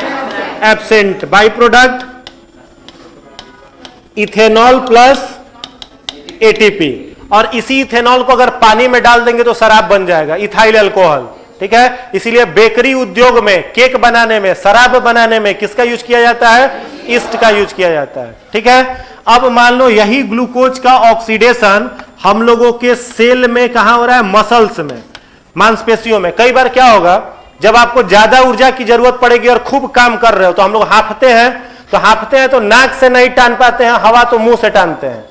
Absent. By product ethanol plus ATP, और इसी इथेनॉल को अगर पानी में डाल देंगे तो शराब बन जाएगा, इथाइल अल्कोहल। ठीक है। इसीलिए बेकरी उद्योग में, केक बनाने में, शराब बनाने में किसका यूज किया जाता है? ईस्ट का यूज किया जाता है। ठीक है। अब मान लो यही ग्लूकोज का ऑक्सीडेशन हम लोगों के सेल में कहां हो रहा है? मसल्स में, मांसपेशियों में। कई बार क्या होगा, जब आपको ज्यादा ऊर्जा की जरूरत पड़ेगी और खूब काम कर रहे हो तो हम लोग हाँफते हैं, तो नाक से नहीं टान पाते हैं, हवा तो मुंह से टानते हैं।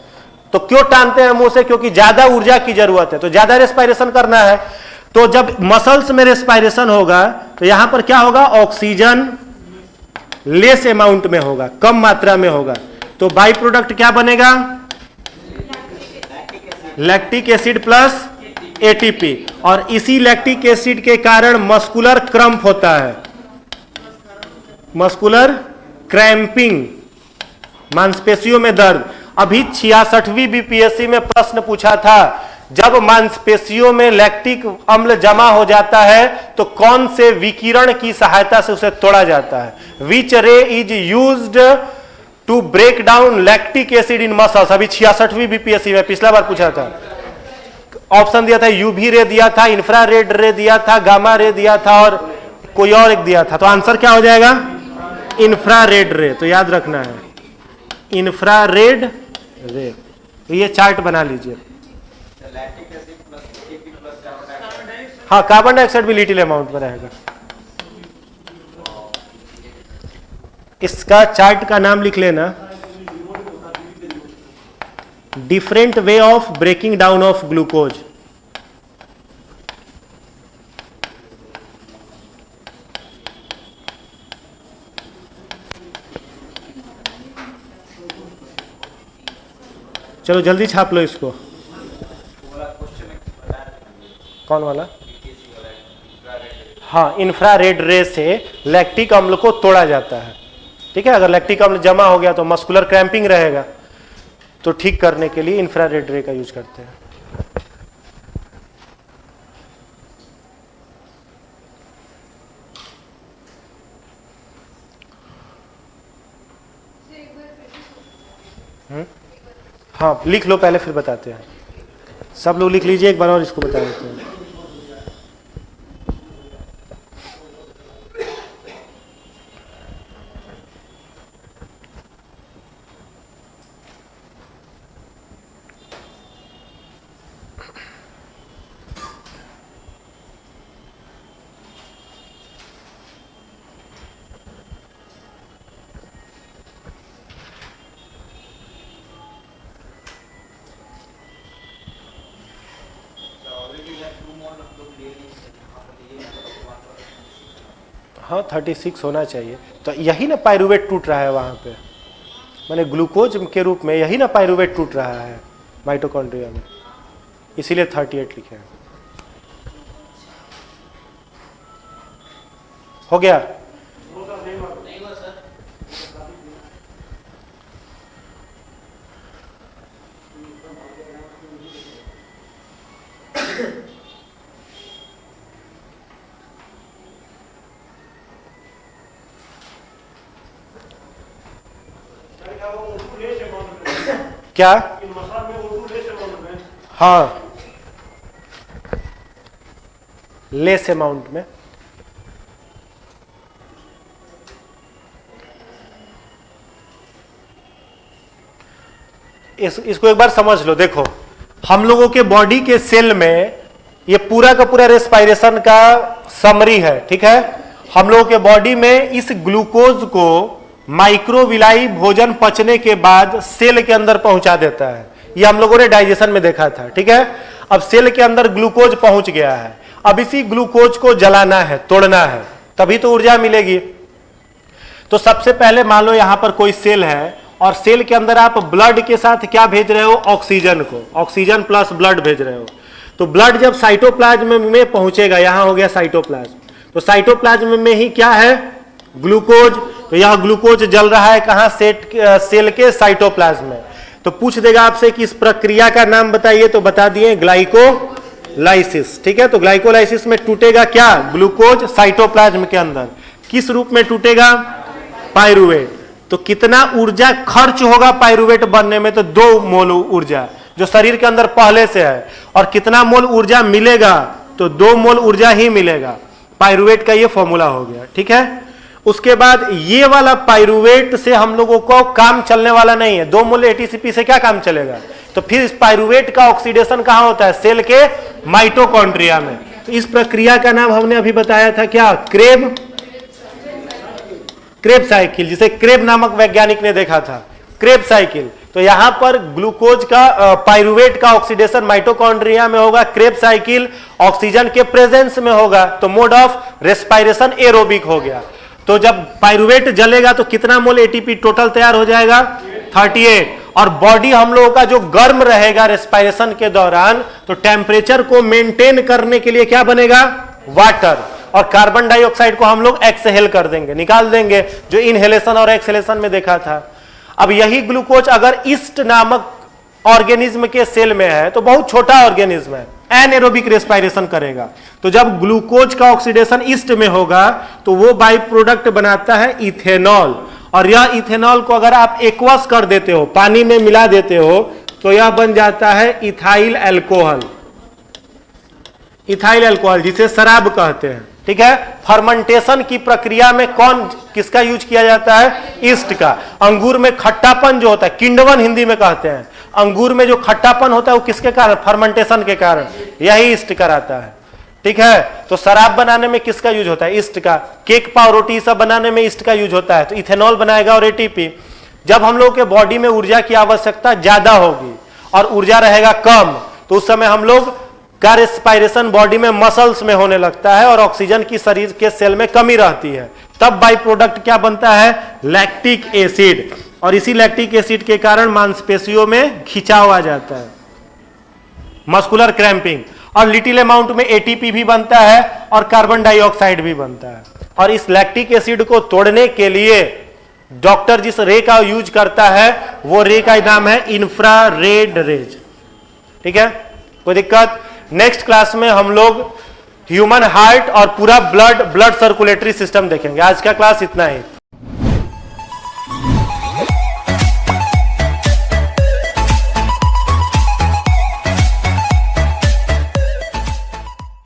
तो क्यों टानते हैं मुंह से? क्योंकि ज्यादा ऊर्जा की जरूरत है, तो ज्यादा रेस्पिरेशन करना है। तो जब मसल्स में रेस्पिरेशन होगा तो यहां पर क्या होगा? ऑक्सीजन लेस अमाउंट में होगा, कम मात्रा में होगा। तो बाई प्रोडक्ट क्या बनेगा? लैक्टिक एसिड प्लस एटीपी, और इसी लैक्टिक एसिड के कारण मस्कुलर क्रम्प होता है, मस्कुलर क्रैम्पिंग, मांसपेशियों में दर्द। अभी 66वीं बीपीएससी में प्रश्न पूछा था, जब मांसपेशियों में लैक्टिक अम्ल जमा हो जाता है तो कौन से विकिरण की सहायता से उसे तोड़ा जाता है? Which ray is used to break down lactic acid in muscles. अभी 66वीं बीपीएससी में पिछला बार पूछा था। ऑप्शन दिया था, यूवी रे दिया था, इंफ्रारेड रे दिया था, गामा रे दिया था, और कोई और एक दिया था। तो आंसर क्या हो जाएगा? इंफ्रारेड रे। तो याद रखना है, इंफ्रारेड रे। तो ये चार्ट बना लीजिए। हाँ, कार्बन डाइऑक्साइड भी लिटिल अमाउंट में रहेगा। इसका चार्ट का नाम लिख लेना, different way of breaking down of glucose. चलो जल्दी छाप लो इसको। कौन वाला? हाँ, इंफ्रारेड रे से लैक्टिक अम्ल को तोड़ा जाता है। ठीक है। अगर लैक्टिक अम्ल जमा हो गया तो मस्कुलर क्रैम्पिंग रहेगा, तो ठीक करने के लिए इंफ्रारेड रे का यूज करते हैं। हाँ, लिख लो पहले, फिर बताते हैं। सब लोग लिख लीजिए एक बार और इसको बता देते हैं। हाँ 36 होना चाहिए, तो यही ना पाइरूवेट टूट रहा है वहाँ पे, माने ग्लूकोज के रूप में यही ना पाइरूवेट टूट रहा है माइटोकॉन्ड्रिया में, इसीलिए 38 लिखे हैं। हो गया? क्या? हाँ लेस अमाउंट में। इसको एक बार समझ लो। देखो हम लोगों के बॉडी के सेल में ये पूरा का पूरा रेस्पिरेशन का समरी है, ठीक है। हम लोगों के बॉडी में इस ग्लूकोज को माइक्रोविलाई भोजन पचने के बाद सेल के अंदर पहुंचा देता है, ये हम लोगों ने डाइजेशन में देखा था, ठीक है। अब सेल के अंदर ग्लूकोज पहुंच गया है, अब इसी ग्लूकोज को जलाना है, तोड़ना है, तभी तो ऊर्जा मिलेगी। तो सबसे पहले मान लो यहां पर कोई सेल है और सेल के अंदर आप ब्लड के साथ क्या भेज रहे हो? ऑक्सीजन को, ऑक्सीजन प्लस ब्लड भेज रहे हो। तो ब्लड जब साइटोप्लाज्म में पहुंचेगा, यहां हो गया साइटोप्लाज्म, तो साइटोप्लाज्म में ही क्या है? ग्लूकोज। तो यह ग्लूकोज जल रहा है कहां? सेल के साइटोप्लाज्म में। तो पूछ देगा आपसे कि इस प्रक्रिया का नाम बताइए, तो बता दिए ग्लाइकोलाइसिस, ठीक है। तो ग्लाइकोलाइसिस में टूटेगा क्या? ग्लूकोज साइटोप्लाज्म के अंदर। किस रूप में टूटेगा? पाइरूवेट। तो कितना ऊर्जा खर्च होगा पाइरूवेट बनने में? तो 2 मोल ऊर्जा जो शरीर के अंदर पहले से है। और कितना मोल ऊर्जा मिलेगा? तो 2 मोल ऊर्जा ही मिलेगा। पाइरूवेट का ये फॉर्मूला हो गया, ठीक है। उसके बाद ये वाला पाइरूवेट से हम लोगों को काम चलने वाला नहीं है। 2 मोल एटीसीपी से क्या काम चलेगा? तो फिर इस पाइरूवेट का ऑक्सीडेशन कहां होता है? सेल के माइटोकॉन्ड्रिया में। तो इस प्रक्रिया का नाम हमने अभी बताया था क्या? क्रेब साइकिल, जिसे क्रेब नामक वैज्ञानिक ने देखा था, क्रेब साइकिल। तो यहां पर ग्लूकोज का पाइरूवेट का ऑक्सीडेशन माइटोकॉन्ड्रिया में होगा, क्रेब साइकिल ऑक्सीजन के प्रेजेंस में होगा, तो मोड ऑफ रेस्पिरेशन एरोबिक हो गया। तो जब पाइरूवेट जलेगा तो कितना मोल एटीपी टोटल तैयार हो जाएगा? 38। और बॉडी हम लोगों का जो गर्म रहेगा रेस्पिरेशन के दौरान, तो टेम्परेचर को मेंटेन करने के लिए क्या बनेगा? वाटर। और कार्बन डाइऑक्साइड को हम लोग एक्सहेल कर देंगे, निकाल देंगे, जो इनहेलेशन और एक्सहेलेशन में देखा था। अब यही ग्लूकोज अगर ईस्ट नामक ऑर्गेनिज्म के सेल में है, तो बहुत छोटा ऑर्गेनिज्म है, एनएरोबिक रेस्पिरेशन करेगा। तो जब ग्लूकोज का ऑक्सीडेशन ईस्ट में होगा तो वो बाई प्रोडक्ट बनाता है इथेनॉल। और यह इथेनॉल को अगर आप एक्वस कर देते हो, पानी में मिला देते हो, तो यह बन जाता है इथाइल अल्कोहल। इथाइल अल्कोहल जिसे शराब कहते हैं, ठीक है। फर्मेंटेशन की प्रक्रिया में किसका यूज किया जाता है? ईस्ट का। अंगूर में खट्टापन जो होता है, किंडवन हिंदी में कहते हैं, अंगूर में जो खट्टापन होता है वो किसके कारण? फर्मेंटेशन के कारण, यही ईस्ट कराता है, ठीक है। तो शराब बनाने में किसका यूज होता है? ईस्ट का। केक पाव रोटी सब बनाने में ईस्ट का यूज होता है, तो इथेनॉल बनाएगा और एटीपी। जब हम लोग के बॉडी में ऊर्जा की आवश्यकता ज्यादा होगी और ऊर्जा रहेगा कम, तो उस समय हम लोग का रेस्पिरेशन बॉडी में मसल्स में होने लगता है और ऑक्सीजन की शरीर के सेल में कमी रहती है। तब बाई प्रोडक्ट क्या बनता है? Lactic acid. और इसी लैक्टिक एसिड के कारण मांसपेशियों में खिंचाव आ जाता है, मस्कुलर क्रैम्पिंग। और लिटिल अमाउंट में एटीपी भी बनता है और कार्बन डाइऑक्साइड भी बनता है। और इस लैक्टिक एसिड को तोड़ने के लिए डॉक्टर जिस रे का यूज करता है, वो रे का नाम है इंफ्रारेड रेज, ठीक है। कोई दिक्कत? नेक्स्ट क्लास में हम लोग ह्यूमन हार्ट और पूरा ब्लड सर्कुलेटरी सिस्टम देखेंगे। आज का क्लास इतना ही।